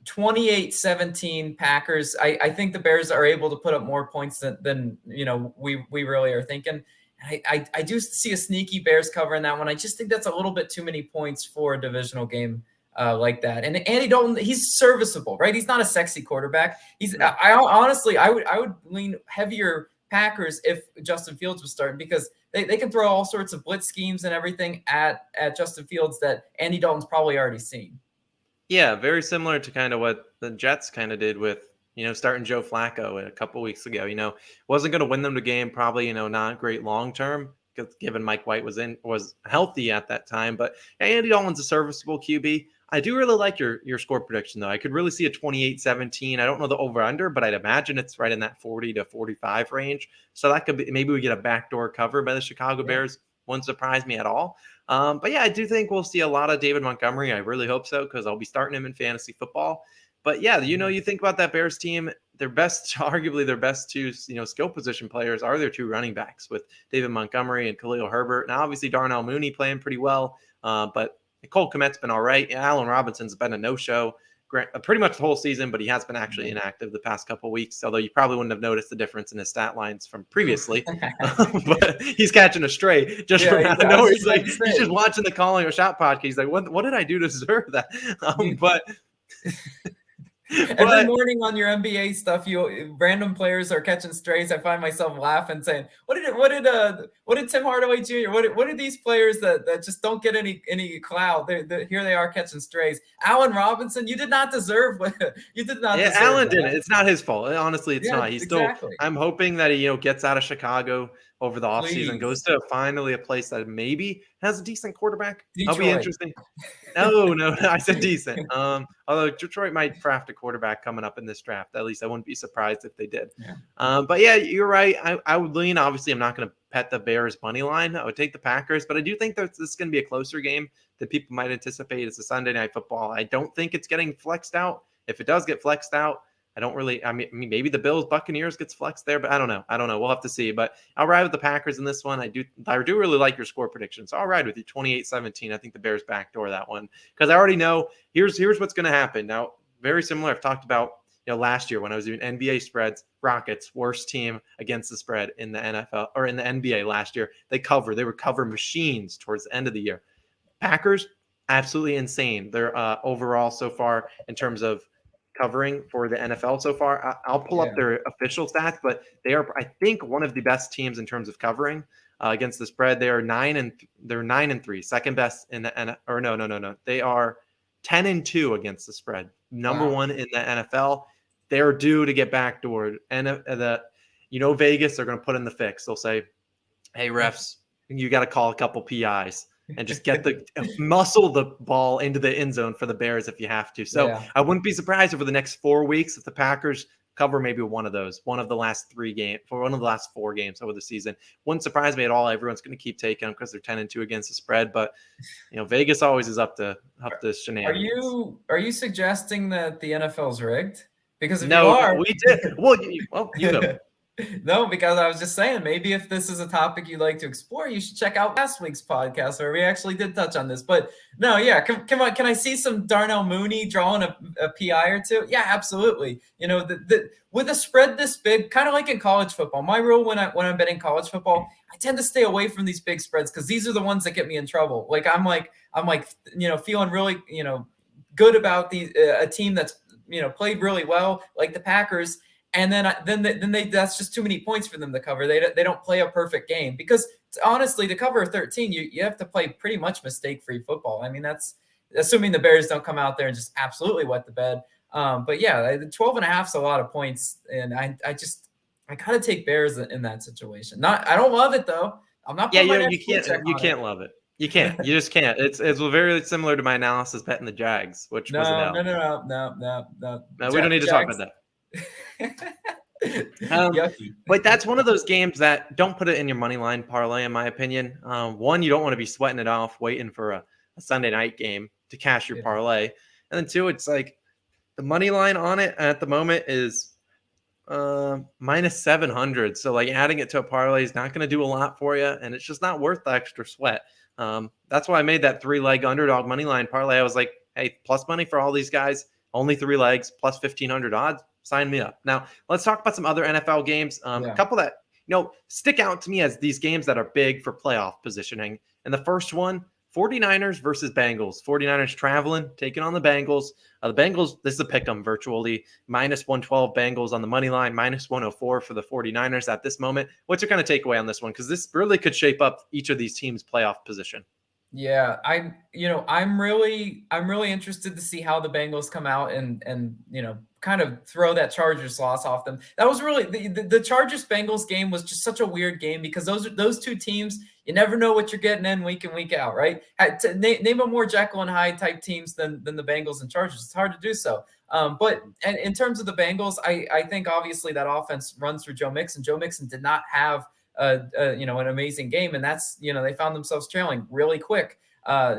[SPEAKER 2] 28-17 Packers. I think the Bears are able to put up more points than we really are thinking. I do see a sneaky Bears cover in that one. I just think that's a little bit too many points for a divisional game like that. And Andy Dalton, he's serviceable, right? He's not a sexy quarterback. I honestly would lean heavier Packers if Justin Fields was starting, because they can throw all sorts of blitz schemes and everything at Justin Fields that Andy Dalton's probably already seen.
[SPEAKER 1] Yeah, very similar to kind of what the Jets kind of did with, starting Joe Flacco a couple weeks ago. Wasn't going to win them the game, probably, not great long term, given Mike White was healthy at that time. But Andy Dalton's a serviceable QB. I do really like your score prediction, though. I could really see a 28-17. I don't know the over-under, but I'd imagine it's right in that 40 to 45 range. So that could be, maybe we get a backdoor cover by the Chicago Bears. Wouldn't surprise me at all. But yeah, I do think we'll see a lot of David Montgomery. I really hope so, because I'll be starting him in fantasy football. But yeah, you think about that Bears team, arguably their best two, skill position players are their two running backs, with David Montgomery and Khalil Herbert. Now, obviously, Darnell Mooney playing pretty well, but Cole Kmet's been all right. Allen Robinson's been a no-show pretty much the whole season, but he has been actually inactive the past couple of weeks, although you probably wouldn't have noticed the difference in his stat lines from previously. But he's catching a stray just from out of nowhere. He's just watching the Calling a Shot podcast. He's like, what did I do to deserve that? But
[SPEAKER 2] every morning on your NBA stuff, random players are catching strays. I find myself laughing, saying, "What did Tim Hardaway Jr. What did these players that just don't get any clout? Here they are catching strays." Allen Robinson, you did not deserve. You did not.
[SPEAKER 1] Yeah, Allen didn't. It's not his fault. Honestly, it's not. He's
[SPEAKER 2] exactly.
[SPEAKER 1] I'm hoping that he gets out of Chicago over the offseason, goes to finally a place that maybe has a decent quarterback.
[SPEAKER 2] Detroit.
[SPEAKER 1] That'll be interesting. No, I said decent. Although Detroit might draft a quarterback coming up in this draft. At least I wouldn't be surprised if they did.
[SPEAKER 2] Yeah.
[SPEAKER 1] But yeah, you're right. I would lean. Obviously, I'm not going to pet the Bears money line. I would take the Packers, but I do think that this is going to be a closer game than people might anticipate. It's a Sunday Night Football. I don't think it's getting flexed out. If it does get flexed out, I mean, maybe the Bills Buccaneers gets flexed there, but I don't know. We'll have to see. But I'll ride with the Packers in this one. I do really like your score prediction. So I'll ride with you 28-17. I think the Bears backdoor that one, because I already know here's what's going to happen. Now, very similar. I've talked about, last year when I was doing NBA spreads, Rockets, worst team against the spread in the NFL or in the NBA last year. They were cover machines towards the end of the year. Packers, absolutely insane. They're overall so far in terms of covering for the NFL so far. I'll pull up their official stats, but they are, I think, one of the best teams in terms of covering against the spread. They are 9-3, second best in the no. They are 10-2 against the spread. Number one in the NFL. They're due to get backdoored. And Vegas, they're going to put in the fix. They'll say, "Hey, refs, you got to call a couple PIs and just muscle the ball into the end zone for the Bears if you have to." So I wouldn't be surprised over the next 4 weeks if the Packers cover maybe one of the last 4 games over the season. Wouldn't surprise me at all. Everyone's going to keep taking them because they're 10-2 against the spread. But Vegas always is up to shenanigans.
[SPEAKER 2] Are you suggesting that the NFL's rigged? Because if
[SPEAKER 1] no,
[SPEAKER 2] you are,
[SPEAKER 1] we did. Well, you go.
[SPEAKER 2] No, because I was just saying, maybe if this is a topic you'd like to explore, you should check out last week's podcast where we actually did touch on this. But no, yeah, come on, can I see some Darnell Mooney drawing a PI or two? Yeah, absolutely. With a spread this big, kind of like in college football, my rule when I'm betting college football, I tend to stay away from these big spreads because these are the ones that get me in trouble. Like I'm feeling really good about a team that's played really well, like the Packers. And then they that's just too many points for them to cover. They don't play a perfect game because honestly, to cover 13, you have to play pretty much mistake-free football. I mean, that's assuming the Bears don't come out there and just absolutely wet the bed. But yeah, the 12.5 is a lot of points, and I gotta take Bears in that situation. I don't love it though. I'm not.
[SPEAKER 1] Yeah, you can't love it. You can't. You just can't. It's very similar to my analysis betting the Jags, which was an L.
[SPEAKER 2] No.
[SPEAKER 1] No, we don't need to talk about that.
[SPEAKER 2] Yucky.
[SPEAKER 1] But that's one of those games that don't put it in your money line parlay, in my opinion. One, you don't want to be sweating it off, waiting for a Sunday night game to cash your parlay. And then two, it's like the money line on it at the moment is minus 700. So like adding it to a parlay is not going to do a lot for you, and it's just not worth the extra sweat. That's why I made that 3-leg underdog money line parlay. I was like, hey, plus money for all these guys, only 3 legs, plus 1,500 odds. Sign me up. Now, let's talk about some other NFL games. A couple that, stick out to me as these games that are big for playoff positioning. And the first one, 49ers versus Bengals. 49ers traveling, taking on the Bengals. The Bengals, this is a pick 'em virtually. Minus 112 Bengals on the money line, minus 104 for the 49ers at this moment. What's your kind of takeaway on this one? Because this really could shape up each of these teams' playoff position.
[SPEAKER 2] Yeah, I'm really interested to see how the Bengals come out and kind of throw that Chargers loss off them. That was really the Chargers Bengals game was just such a weird game because those two teams, you never know what you're getting in week out, right? Name a more Jekyll and Hyde type teams than the Bengals and Chargers. It's hard to do so. But in terms of the Bengals, I think obviously that offense runs through Joe Mixon. Joe Mixon did not have an amazing game, and that's they found themselves trailing really quick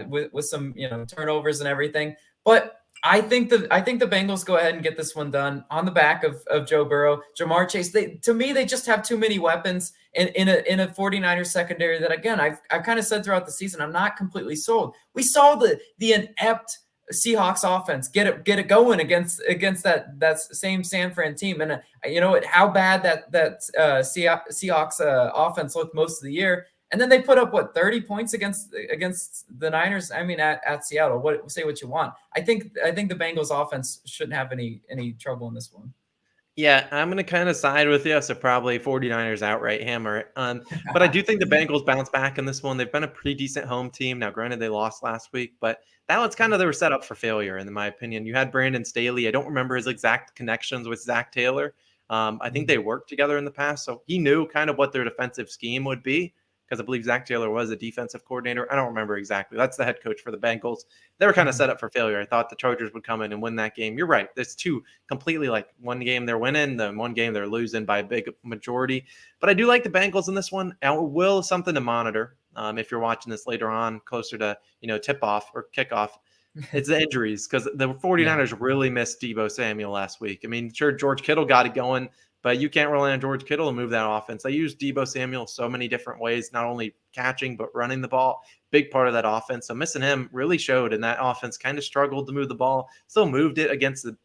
[SPEAKER 2] with some turnovers and everything. But I think the Bengals go ahead and get this one done on the back of Joe Burrow, Jamar Chase. To me, they just have too many weapons in a 49ers secondary that, again, I've kind of said throughout the season, I'm not completely sold. We saw the inept Seahawks offense get it going against that same San Fran team, and how bad that Seahawks offense looked most of the year, and then they put up 30 points against the Niners. I mean, at Seattle. Say what you want. I think the Bengals offense shouldn't have any trouble in this one.
[SPEAKER 1] Yeah, I'm going to kind of side with you. So probably 49ers outright hammer it. But I do think the Bengals bounce back in this one. They've been a pretty decent home team. Now, granted, they lost last week, but that one's they were set up for failure, in my opinion. You had Brandon Staley. I don't remember his exact connections with Zach Taylor. I think they worked together in the past, so he knew kind of what their defensive scheme would be, because I believe Zach Taylor was a defensive coordinator. I don't remember exactly. That's the head coach for the Bengals. They were kind of set up for failure. I thought the Chargers would come in and win that game. You're right. There's two completely, like, one game they're winning, then one game they're losing by a big majority. But I do like the Bengals in this one. And it will something to monitor if you're watching this later on, closer to tip-off or kickoff. It's the injuries, because the 49ers really missed Deebo Samuel last week. I mean, sure, George Kittle got it going, but you can't rely on George Kittle to move that offense. They use Deebo Samuel so many different ways, not only catching, but running the ball. Big part of that offense. So missing him really showed, and that offense kind of struggled to move the ball. Still moved it against the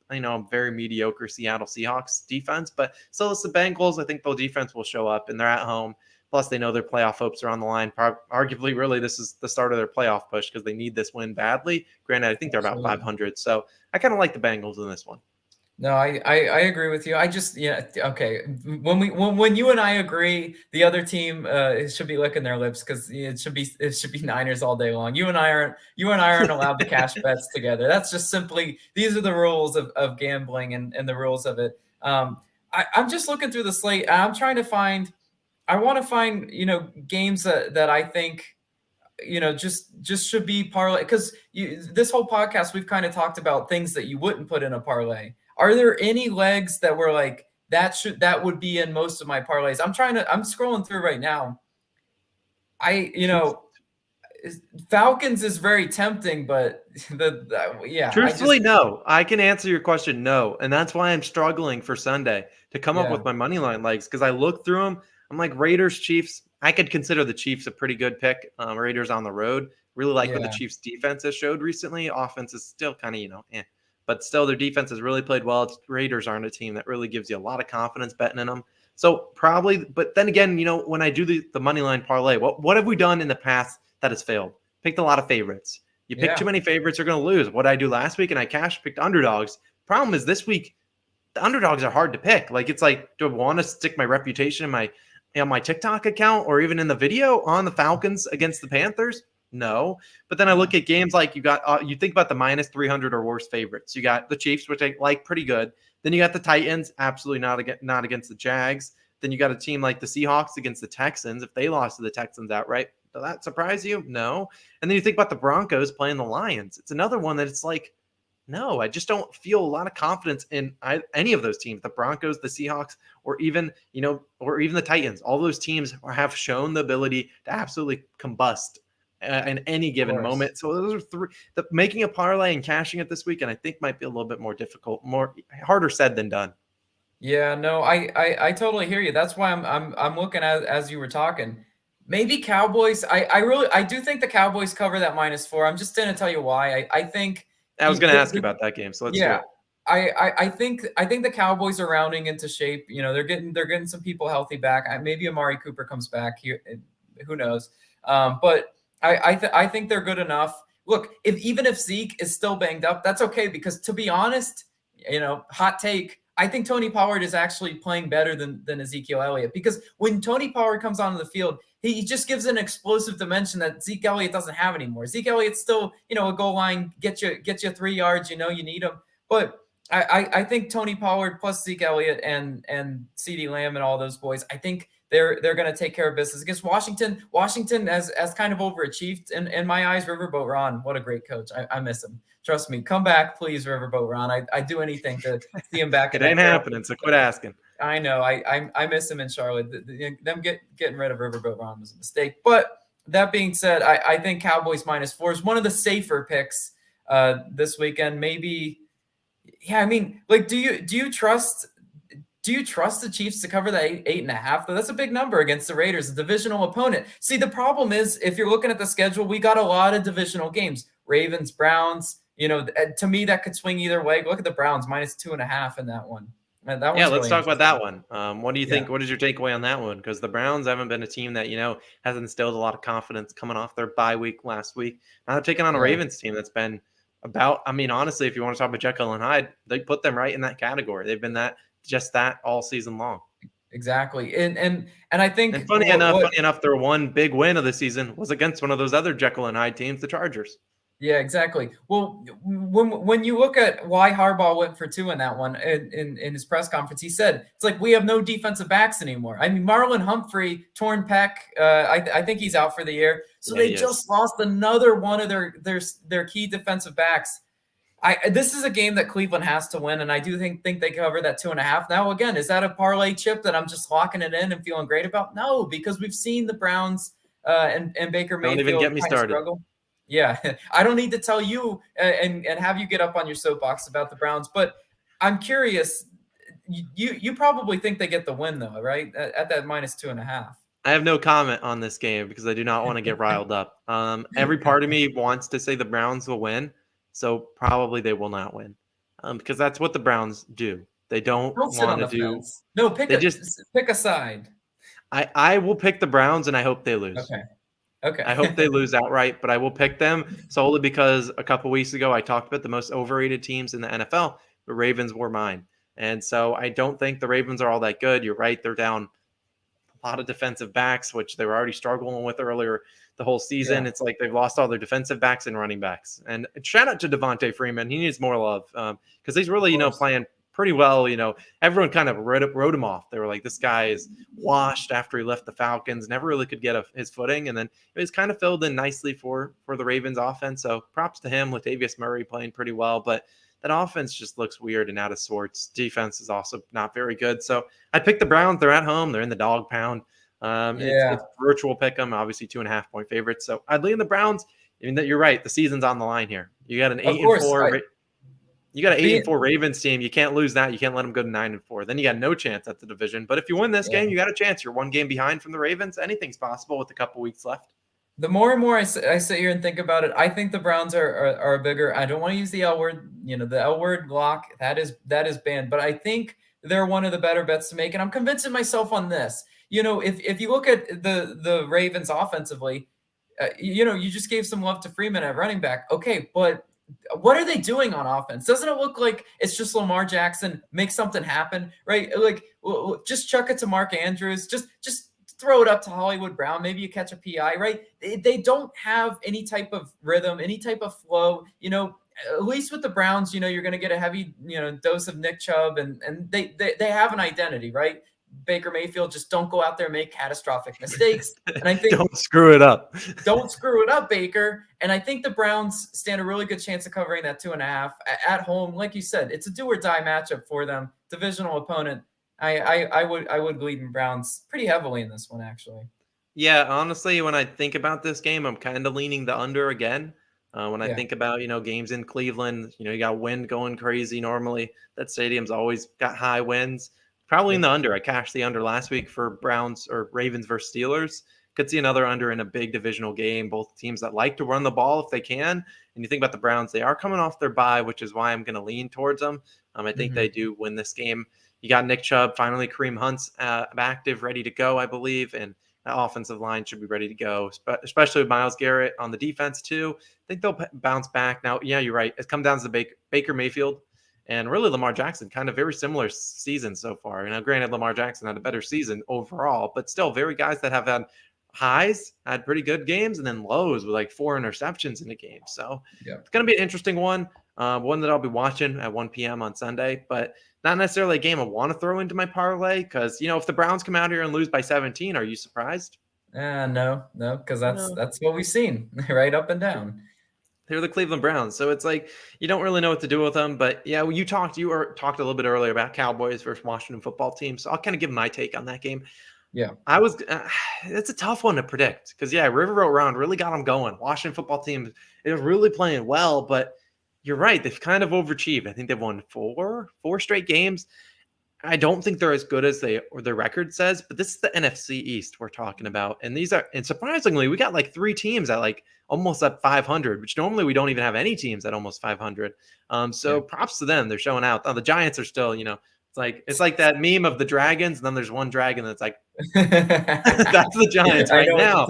[SPEAKER 1] very mediocre Seattle Seahawks defense. But still, it's the Bengals. I think the defense will show up, and they're at home. Plus, they know their playoff hopes are on the line. Arguably, really, this is the start of their playoff push because they need this win badly. Granted, I think they're about 500. So I kind of like the Bengals in this one.
[SPEAKER 2] No, I agree with you. I just okay. When you and I agree, the other team should be licking their lips, because it should be Niners all day long. You and I aren't allowed to cash bets together. That's just simply, these are the rules of gambling and the rules of it. I'm just looking through the slate. I'm trying to find. I want to find games that I think just should be parlay, because this whole podcast we've kind of talked about things that you wouldn't put in a parlay. Are there any legs that were like that would be in most of my parlays? I'm scrolling through right now. Falcons is very tempting, but
[SPEAKER 1] Truthfully, no. I can answer your question, no. And that's why I'm struggling for Sunday to come up with my money line legs, because I look through them. I'm like, Raiders, Chiefs. I could consider the Chiefs a pretty good pick. Raiders on the road. Really like what the Chiefs defense has showed recently. Offense is still kind of, but still their defense has really played well. Raiders aren't a team that really gives you a lot of confidence betting in them. So probably, but then again, when I do the money line parlay, what have we done in the past that has failed? Picked a lot of favorites. You pick too many favorites, you're going to lose. What I do last week, and I picked underdogs. Problem is this week, the underdogs are hard to pick. Like, it's like, do I want to stick my reputation in my TikTok account or even in the video on the Falcons against the Panthers? No. But then I look at games like you think about the minus 300 or worse favorites. You got the Chiefs, which I like pretty good. Then you got the Titans, absolutely not against the Jags. Then you got a team like the Seahawks against the Texans. If they lost to the Texans outright, does that surprise you? No. And then you think about the Broncos playing the Lions. It's another one that it's like, no, I just don't feel a lot of confidence in any of those teams, the Broncos, the Seahawks, or even the Titans. All those teams have shown the ability to absolutely combust in any given moment. So those are three. Making a parlay and cashing it this weekend, I think, might be a little bit more difficult, more harder said than done.
[SPEAKER 2] Yeah, no, I totally hear you. That's why I'm looking at, as you were talking. Maybe Cowboys. I do think the Cowboys cover that -4. I'm just going to tell you why. I think
[SPEAKER 1] I was going to ask you about that game, so let's hear it.
[SPEAKER 2] I think the Cowboys are rounding into shape. They're getting some people healthy back. Maybe Amari Cooper comes back here. Who knows? But I think they're good enough. Look, even if Zeke is still banged up, that's okay, because to be honest, hot take, I think Tony Pollard is actually playing better than Ezekiel Elliott, because when Tony Pollard comes onto the field, he just gives an explosive dimension that Zeke Elliott doesn't have anymore. Zeke Elliott's still, a goal line, get you 3 yards, you need him. But I think Tony Pollard plus Zeke Elliott and CeeDee Lamb and all those boys, I think they're going to take care of business against Washington. Washington has kind of overachieved in my eyes. Riverboat Ron, what a great coach. I miss him. Trust me. Come back, please, Riverboat Ron. I do anything to see him back.
[SPEAKER 1] It ain't happening, so quit asking.
[SPEAKER 2] I know. I miss him in Charlotte. Them getting rid of Riverboat Ron was a mistake. But that being said, I think Cowboys -4 is one of the safer picks this weekend. Maybe, yeah. I mean, like, do you trust the Chiefs to cover that 8.5? Though that's a big number against the Raiders, a divisional opponent. See, the problem is, if you're looking at the schedule, we got a lot of divisional games. Ravens, Browns. To me, that could swing either way. Look at the Browns -2.5 in that one.
[SPEAKER 1] Let's talk about that one. What do you think? What is your takeaway on that one? Because the Browns haven't been a team that has instilled a lot of confidence coming off their bye week last week. Now they're taking on a Ravens team that's been about. I mean, honestly, if you want to talk about Jekyll and Hyde, they put them right in that category. They've been that all season long.
[SPEAKER 2] Exactly, and I think,
[SPEAKER 1] and funny enough, their one big win of the season was against one of those other Jekyll and Hyde teams, the Chargers.
[SPEAKER 2] Yeah, exactly. Well, when you look at why Harbaugh went for 2 in that one in his press conference, he said it's like we have no defensive backs anymore. I mean, Marlon Humphrey, torn pec. I think he's out for the year. So they just lost another one of their key defensive backs. This is a game that Cleveland has to win, and I do think they cover that 2.5. Now, again, is that a parlay chip that I'm just locking it in and feeling great about? No, because we've seen the Browns and Baker Mayfield
[SPEAKER 1] don't even get me started.
[SPEAKER 2] Struggle. Yeah, I don't need to tell you and have you get up on your soapbox about the Browns, but I'm curious. You probably think they get the win, though, right? At that -2.5.
[SPEAKER 1] I have no comment on this game because I do not want to get riled up. Every part of me wants to say the Browns will win, so probably they will not win, because that's what the Browns do. They don't want to do.
[SPEAKER 2] No, pick a side.
[SPEAKER 1] I will pick the Browns, and I hope they lose.
[SPEAKER 2] Okay.
[SPEAKER 1] I hope they lose outright, but I will pick them solely because a couple weeks ago I talked about the most overrated teams in the NFL. The Ravens were mine. And so I don't think the Ravens are all that good. You're right. They're down a lot of defensive backs, which they were already struggling with earlier the whole season. Yeah. It's like they've lost all their defensive backs and running backs. And shout out to Devontae Freeman. He needs more love because he's really, playing pretty well. Everyone kind of wrote him off. They were like, this guy is washed after he left the Falcons, never really could get his footing. And then it was kind of filled in nicely for the Ravens offense. So props to him. Latavius Murray playing pretty well, but that offense just looks weird and out of sorts. Defense is also not very good. So I picked the Browns. They're at home. They're in the dog pound. It's virtual pick 'em, obviously 2.5-point favorites. So I'd lean the Browns. I mean, you're right. The season's on the line here. You got an 8-4. You got an 8-4 Ravens team. You can't lose that. You can't let them go to 9-4. Then you got no chance at the division. But if you win this game, you got a chance. You're one game behind from the Ravens. Anything's possible with a couple weeks left.
[SPEAKER 2] The more and more I sit here and think about it, I think the Browns are bigger. I don't want to use the L word. The L word lock, that is banned. But I think they're one of the better bets to make. And I'm convincing myself on this. If you look at the Ravens offensively, you just gave some love to Freeman at running back. Okay, but what are they doing on offense? Doesn't it look like it's just Lamar Jackson, make something happen, right? Like, just chuck it to Mark Andrews, just throw it up to Hollywood Brown. Maybe you catch a PI, right? They don't have any type of rhythm, any type of flow. At least with the Browns, you're going to get a heavy, dose of Nick Chubb, and they have an identity, right? Baker Mayfield, just don't go out there and make catastrophic mistakes. And I think
[SPEAKER 1] don't screw it up.
[SPEAKER 2] Don't screw it up, Baker. And I think the Browns stand a really good chance of covering that 2.5 at home. Like you said, it's a do or die matchup for them. Divisional opponent. I would lead in Browns pretty heavily in this one, actually.
[SPEAKER 1] Yeah, honestly, when I think about this game, I'm kind of leaning the under again. When I think about, games in Cleveland, you got wind going crazy normally. That stadium's always got high winds. Probably in the under. I cashed the under last week for Browns or Ravens versus Steelers. Could see another under in a big divisional game. Both teams that like to run the ball if they can. And you think about the Browns, they are coming off their bye, which is why I'm going to lean towards them. I think they do win this game. You got Nick Chubb, finally Kareem Hunt's active, ready to go, I believe. And the offensive line should be ready to go, especially with Myles Garrett on the defense too. I think they'll bounce back. Now, yeah, you're right. It's come down to the Baker Mayfield and really Lamar Jackson, kind of very similar season so far. Granted, Lamar Jackson had a better season overall, but still very guys that have had highs, had pretty good games, and then lows with like 4 interceptions in a game. So it's going to be an interesting one. One that I'll be watching at 1 p.m. on Sunday, but not necessarily a game I want to throw into my parlay because, if the Browns come out here and lose by 17, are you surprised?
[SPEAKER 2] No, because that's what we've seen right up and down.
[SPEAKER 1] They're the Cleveland Browns, so it's like you don't really know what to do with them. But yeah, you talked a little bit earlier about Cowboys versus Washington football team, so I'll kind of give my take on that game.
[SPEAKER 2] Yeah,
[SPEAKER 1] it's a tough one to predict because Riverboat Round really got them going. Washington football team is really playing well, but you're right, they've kind of overachieved. I think they've won four straight games. I don't think they're as good as their record says, but this is the NFC East we're talking about. And surprisingly, we got like 3 teams at like almost at 500, which normally we don't even have any teams at almost 500. Props to them. They're showing out. The Giants are still, it's like that meme of the dragons. And then there's one dragon that's like, that's the Giants right now.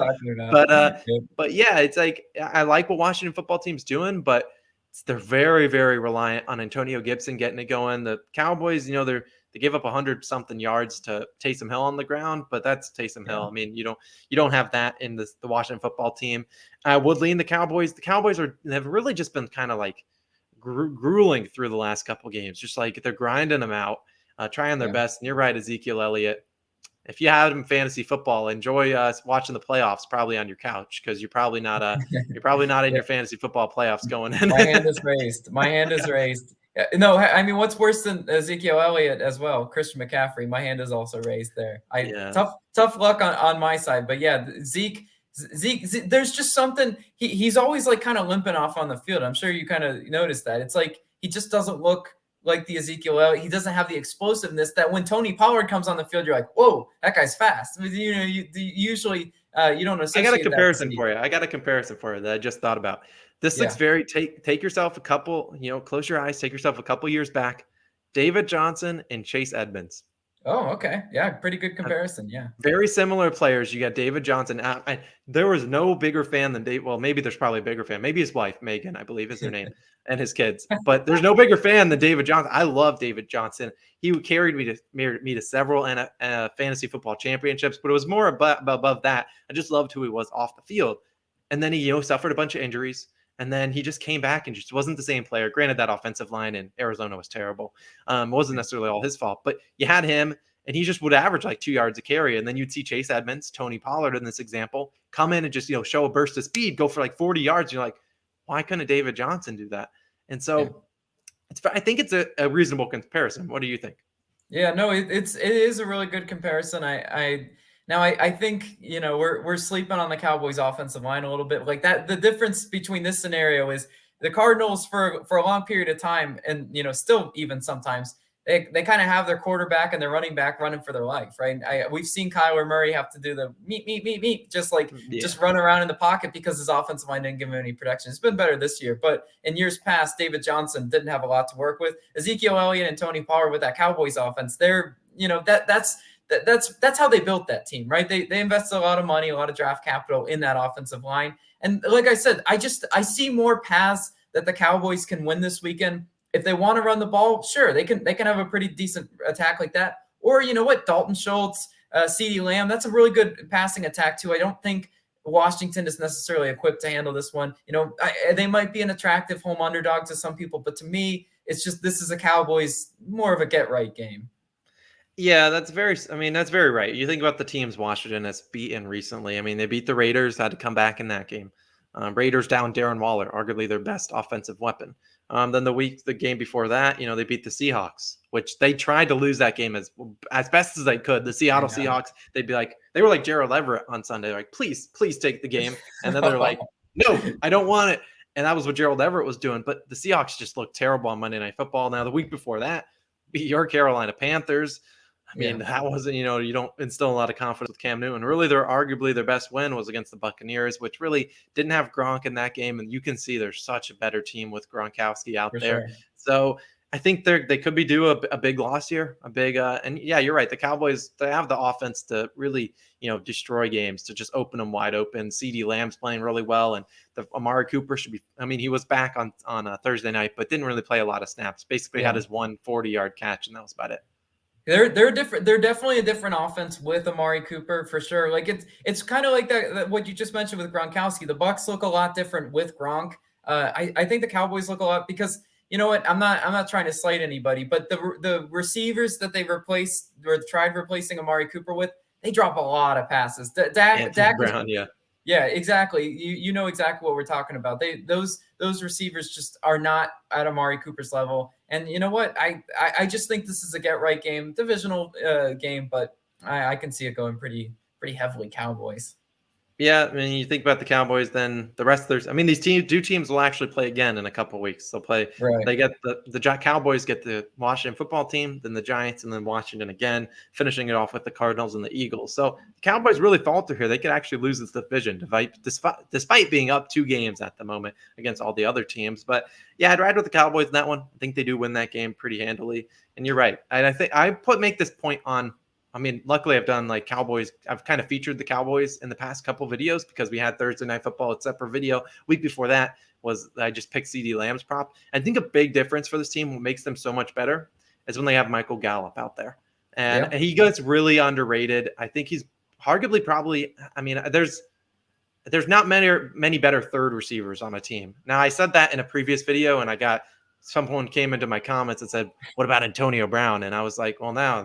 [SPEAKER 1] But yeah, it's like, I like what Washington football team's doing, but they're very, very reliant on Antonio Gibson getting it going. The Cowboys, they gave up 100-something yards to Taysom Hill on the ground, but that's Taysom Hill. I mean, you don't have that in the Washington football team. I would lean the Cowboys. The Cowboys have really just been kind of like grueling through the last couple games, just like they're grinding them out, trying their best. And you're right, Ezekiel Elliott. If you have him in fantasy football, enjoy watching the playoffs probably on your couch because you're probably not in your fantasy football playoffs going in.
[SPEAKER 2] My hand is raised. No, I mean, what's worse than Ezekiel Elliott as well? Christian McCaffrey. My hand is also raised there. Tough luck on my side, but yeah, Zeke. There's just something. He's always like kind of limping off on the field. I'm sure you kind of noticed that. It's like he just doesn't look like the Ezekiel Elliott. He doesn't have the explosiveness that when Tony Pollard comes on the field, you're like, whoa, that guy's fast. I mean, you usually you don't associate.
[SPEAKER 1] I got a comparison for you that I just thought about. This looks very take yourself a couple, close your eyes, take yourself a couple years back. David Johnson and Chase Edmonds.
[SPEAKER 2] Oh, okay. Yeah, pretty good comparison. Yeah.
[SPEAKER 1] Very similar players. You got David Johnson. There was no bigger fan than Dave. Well, maybe there's probably a bigger fan. Maybe his wife, Megan, I believe is her name, and his kids. But there's no bigger fan than David Johnson. I love David Johnson. He carried me to several fantasy football championships, but it was more above that. I just loved who he was off the field. And then he, suffered a bunch of injuries. And then he just came back and just wasn't the same player. Granted, that offensive line in Arizona was terrible. It wasn't necessarily all his fault, but you had him and he just would average like 2 yards a carry. And then you'd see Chase Edmonds, Tony Pollard in this example, come in and just, show a burst of speed, go for like 40 yards. You're like, why couldn't David Johnson do that? And so I think it's a reasonable comparison. What do you think?
[SPEAKER 2] Yeah, no, it is a really good comparison. I think, we're sleeping on the Cowboys offensive line a little bit like that. The difference between this scenario is the Cardinals for a long period of time. And, still even sometimes they kind of have their quarterback and their running back running for their life. Right. We've seen Kyler Murray have to do the meet, just run around in the pocket because his offensive line didn't give him any protection. It's been better this year, but in years past, David Johnson didn't have a lot to work with. Ezekiel Elliott and Tony Pollard with that Cowboys offense, they're, that's how they built that team, right? They invested a lot of money, a lot of draft capital in that offensive line. And like I said, I see more paths that the Cowboys can win this weekend. If they want to run the ball, sure, they can have a pretty decent attack like that. Or you know what, Dalton Schultz, CeeDee Lamb, that's a really good passing attack too. I don't think Washington is necessarily equipped to handle this one. You know, they might be an attractive home underdog to some people, but to me, it's just this is a Cowboys more of a get right game.
[SPEAKER 1] Yeah, that's very right. You think about the teams Washington has beaten recently. I mean, they beat the Raiders, had to come back in that game. Raiders down Darren Waller, arguably their best offensive weapon. Then the game before that, you know, they beat the Seahawks, which they tried to lose that game as best as they could. The Seattle Seahawks, they were like Gerald Everett on Sunday, like, please take the game. And then they're like, no, I don't want it. And that was what Gerald Everett was doing. But the Seahawks just looked terrible on Monday Night Football. Now, the week before that, beat your Carolina Panthers. I mean, that wasn't, you know, you don't instill a lot of confidence with Cam Newton. Really, arguably their best win was against the Buccaneers, which really didn't have Gronk in that game. And you can see there's such a better team with Gronkowski out there. Sure. So I think they could be due a big loss here, and yeah, you're right. The Cowboys, they have the offense to really, you know, destroy games, to just open them wide open. CeeDee Lamb's playing really well. And Amari Cooper should be, I mean, he was back on Thursday night, but didn't really play a lot of snaps. Basically had his 140-yard catch, and that was about it.
[SPEAKER 2] They're different. They're definitely a different offense with Amari Cooper for sure. Like it's kind of like that what you just mentioned with Gronkowski. The Bucs look a lot different with Gronk. I think the Cowboys look a lot because you know what? I'm not trying to slight anybody, but the receivers that they replaced or tried replacing Amari Cooper with, they drop a lot of passes. Dak
[SPEAKER 1] Brown, yeah.
[SPEAKER 2] Yeah, exactly. You know exactly what we're talking about. Those receivers just are not at Amari Cooper's level. And you know what? I just think this is a get right game, divisional game, but I can see it going pretty heavily Cowboys.
[SPEAKER 1] Yeah, I mean, you think about the Cowboys, then the rest of their, I mean, these teams will actually play again in a couple of weeks. They'll play, They get the Cowboys get the Washington football team, then the Giants, and then Washington again, finishing it off with the Cardinals and the Eagles. So the Cowboys really falter here. They could actually lose this division despite being up 2 games at the moment against all the other teams. But yeah, I'd ride with the Cowboys in that one. I think they do win that game pretty handily. And you're right. And I think make this point on, I mean, luckily I've done like Cowboys. I've kind of featured the Cowboys in the past couple videos because we had Thursday Night Football, a separate video. Week before that was I just picked CeeDee Lamb's prop. I think a big difference for this team, what makes them so much better, is when they have Michael Gallup out there. And he gets really underrated. I think he's arguably probably, I mean, there's not many better third receivers on a team. Now, I said that in a previous video, and someone came into my comments and said, what about Antonio Brown? And I was like, well, now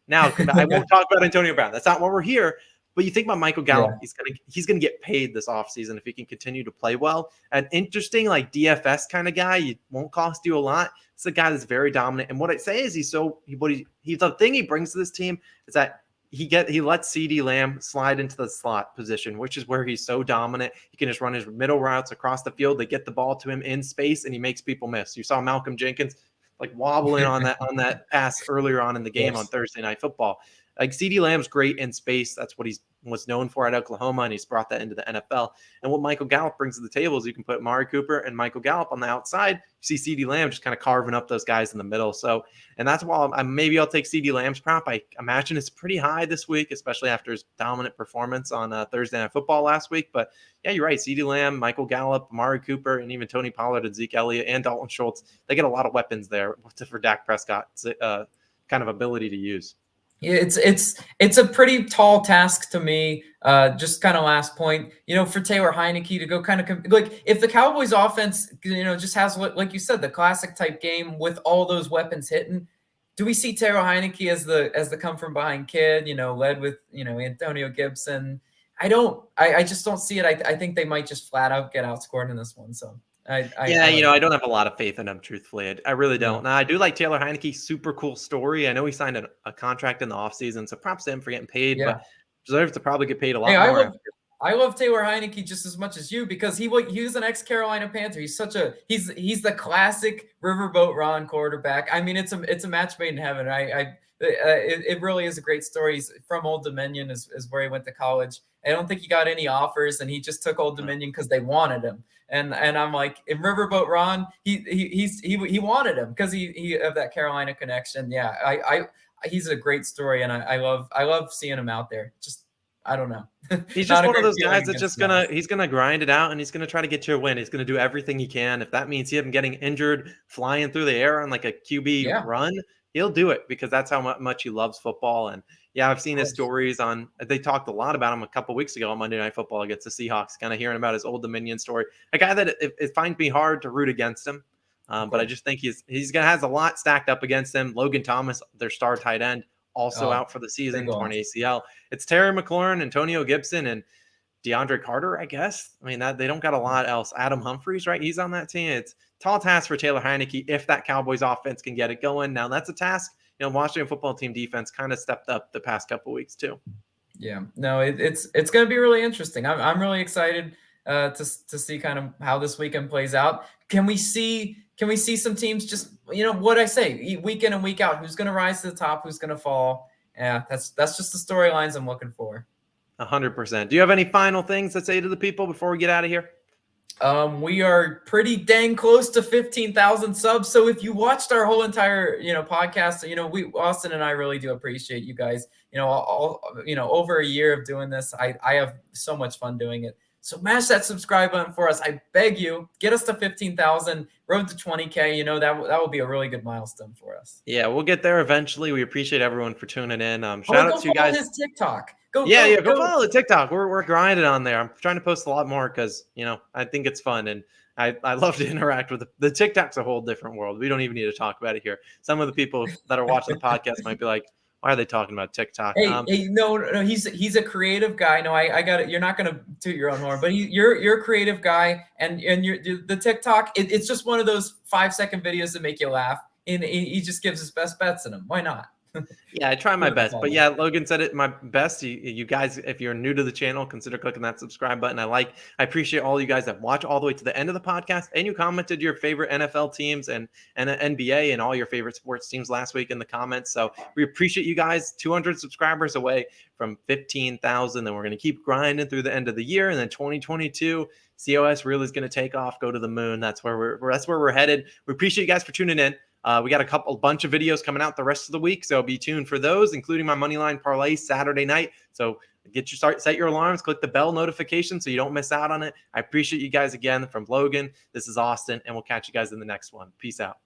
[SPEAKER 1] I won't talk about Antonio Brown. That's not why we're here. But you think about Michael Gallup, he's gonna get paid this offseason if he can continue to play well. An interesting like DFS kind of guy. He won't cost you a lot. It's a guy that's very dominant. And what I say is he's the thing he brings to this team is that he lets CeeDee Lamb slide into the slot position, which is where he's so dominant. He can just run his middle routes across the field. They get the ball to him in space, and he makes people miss. You saw Malcolm Jenkins like wobbling on that pass earlier on in the game on Thursday Night Football. Like CeeDee Lamb's great in space. That's what he was known for at Oklahoma, and he's brought that into the NFL. And what Michael Gallup brings to the table is you can put Amari Cooper and Michael Gallup on the outside. You see CeeDee Lamb just kind of carving up those guys in the middle. So, and that's why maybe I'll take CeeDee Lamb's prop. I imagine it's pretty high this week, especially after his dominant performance on Thursday Night Football last week. But yeah, you're right. CeeDee Lamb, Michael Gallup, Amari Cooper, and even Tony Pollard and Zeke Elliott and Dalton Schultz, they get a lot of weapons there for Dak Prescott's kind of ability to use.
[SPEAKER 2] Yeah, it's a pretty tall task to me. Just kind of last point, you know, for Taylor Heineke to go kind of like if the Cowboys offense, you know, just has what, like you said, the classic type game with all those weapons hitting. Do we see Taylor Heineke as the come from behind kid, you know, led with, you know, Antonio Gibson? I just don't see it. I think they might just flat out get outscored in this one. So I don't have
[SPEAKER 1] a lot of faith in him, truthfully. I really don't. Now, I do like Taylor Heineke. Super cool story. I know he signed a contract in the offseason, so props to him for getting paid, but deserves to probably get paid a lot more.
[SPEAKER 2] I love Taylor Heineke just as much as you because he was an ex-Carolina Panther. He's he's the classic Riverboat Ron quarterback. I mean, it's a match made in heaven. It really is a great story. He's from Old Dominion is where he went to college. I don't think he got any offers, and he just took Old Dominion because they wanted him. And I'm like, in Riverboat Ron, he wanted him because he of that Carolina connection. Yeah, he's a great story, and I love seeing him out there. Just I don't know.
[SPEAKER 1] He's just
[SPEAKER 2] Not a
[SPEAKER 1] one of
[SPEAKER 2] great
[SPEAKER 1] those
[SPEAKER 2] feeling
[SPEAKER 1] guys that's
[SPEAKER 2] against
[SPEAKER 1] just
[SPEAKER 2] Dallas.
[SPEAKER 1] he's gonna grind it out and he's gonna try to get you a win. He's gonna do everything he can. If that means him getting injured, flying through the air on like a QB
[SPEAKER 2] Yeah,
[SPEAKER 1] run, he'll do it because that's how much he loves football. And yeah, I've seen
[SPEAKER 2] of
[SPEAKER 1] his
[SPEAKER 2] course.
[SPEAKER 1] stories on. They talked a lot about him a couple weeks ago on Monday Night Football against the Seahawks. Kind of hearing about his Old Dominion story. A guy that it finds me hard to root against him.
[SPEAKER 2] Of
[SPEAKER 1] But I
[SPEAKER 2] course.
[SPEAKER 1] just think he's gonna has a lot stacked up against him. Logan Thomas, their star tight end, also
[SPEAKER 2] Oh,
[SPEAKER 1] out for the
[SPEAKER 2] big
[SPEAKER 1] season, torn
[SPEAKER 2] loss.
[SPEAKER 1] ACL. It's Terry McLaurin, Antonio Gibson, and DeAndre Carter, I guess. I mean, that they don't got a lot else. Adam Humphries, right? He's on that team. It's tall task for Taylor Heineke if that Cowboys offense can get it going. Now that's a task. Washington football team defense kind of stepped up the past couple weeks too.
[SPEAKER 2] Yeah, no, it's going to be really interesting. I'm really excited to see kind of how this weekend plays out. Can we see some teams just what I say week in and week out? Who's going to rise to the top? Who's going to fall? Yeah, that's just the storylines I'm looking for.
[SPEAKER 1] 100%. Do you have any final things to say to the people before we get out of here?
[SPEAKER 2] We are pretty dang close to 15,000 subs. So if you watched our whole entire, podcast, we Austin and I really do appreciate you guys. Over a year of doing this, I have so much fun doing it. So mash that subscribe button for us. I beg you, get us to 15,000, road to 20K. That will be a really good milestone for us.
[SPEAKER 1] Yeah, we'll get there eventually. We appreciate everyone for tuning in. Shout out to you
[SPEAKER 2] Follow
[SPEAKER 1] guys.
[SPEAKER 2] his TikTok.
[SPEAKER 1] Go follow the TikTok. We're grinding on there. I'm trying to post a lot more because I think it's fun and I love to interact with the TikTok's a whole different world. We don't even need to talk about it here. Some of the people that are watching the podcast might be like, why are they talking about TikTok?
[SPEAKER 2] Hey, no, he's a creative guy. No, I got it. You're not gonna toot your own horn, but you're a creative guy, and the TikTok. It's just one of those 5-second videos that make you laugh, and he just gives his best bets in them. Why not?
[SPEAKER 1] Yeah, I try my best. But yeah, Logan said it my best. You guys, if you're new to the channel, consider clicking that subscribe button. I appreciate all you guys that watch all the way to the end of the podcast. And you commented your favorite NFL teams and NBA and all your favorite sports teams last week in the comments. So we appreciate you guys. 200 subscribers away from 15,000. And we're going to keep grinding through the end of the year. And then 2022, COS really is going to take off, go to the moon. That's where we're headed. We appreciate you guys for tuning in. We got a bunch of videos coming out the rest of the week, so be tuned for those, including my Moneyline Parlay Saturday night. So set your alarms, click the bell notification so you don't miss out on it. I appreciate you guys again. From Logan, this is Austin, and we'll catch you guys in the next one. Peace out.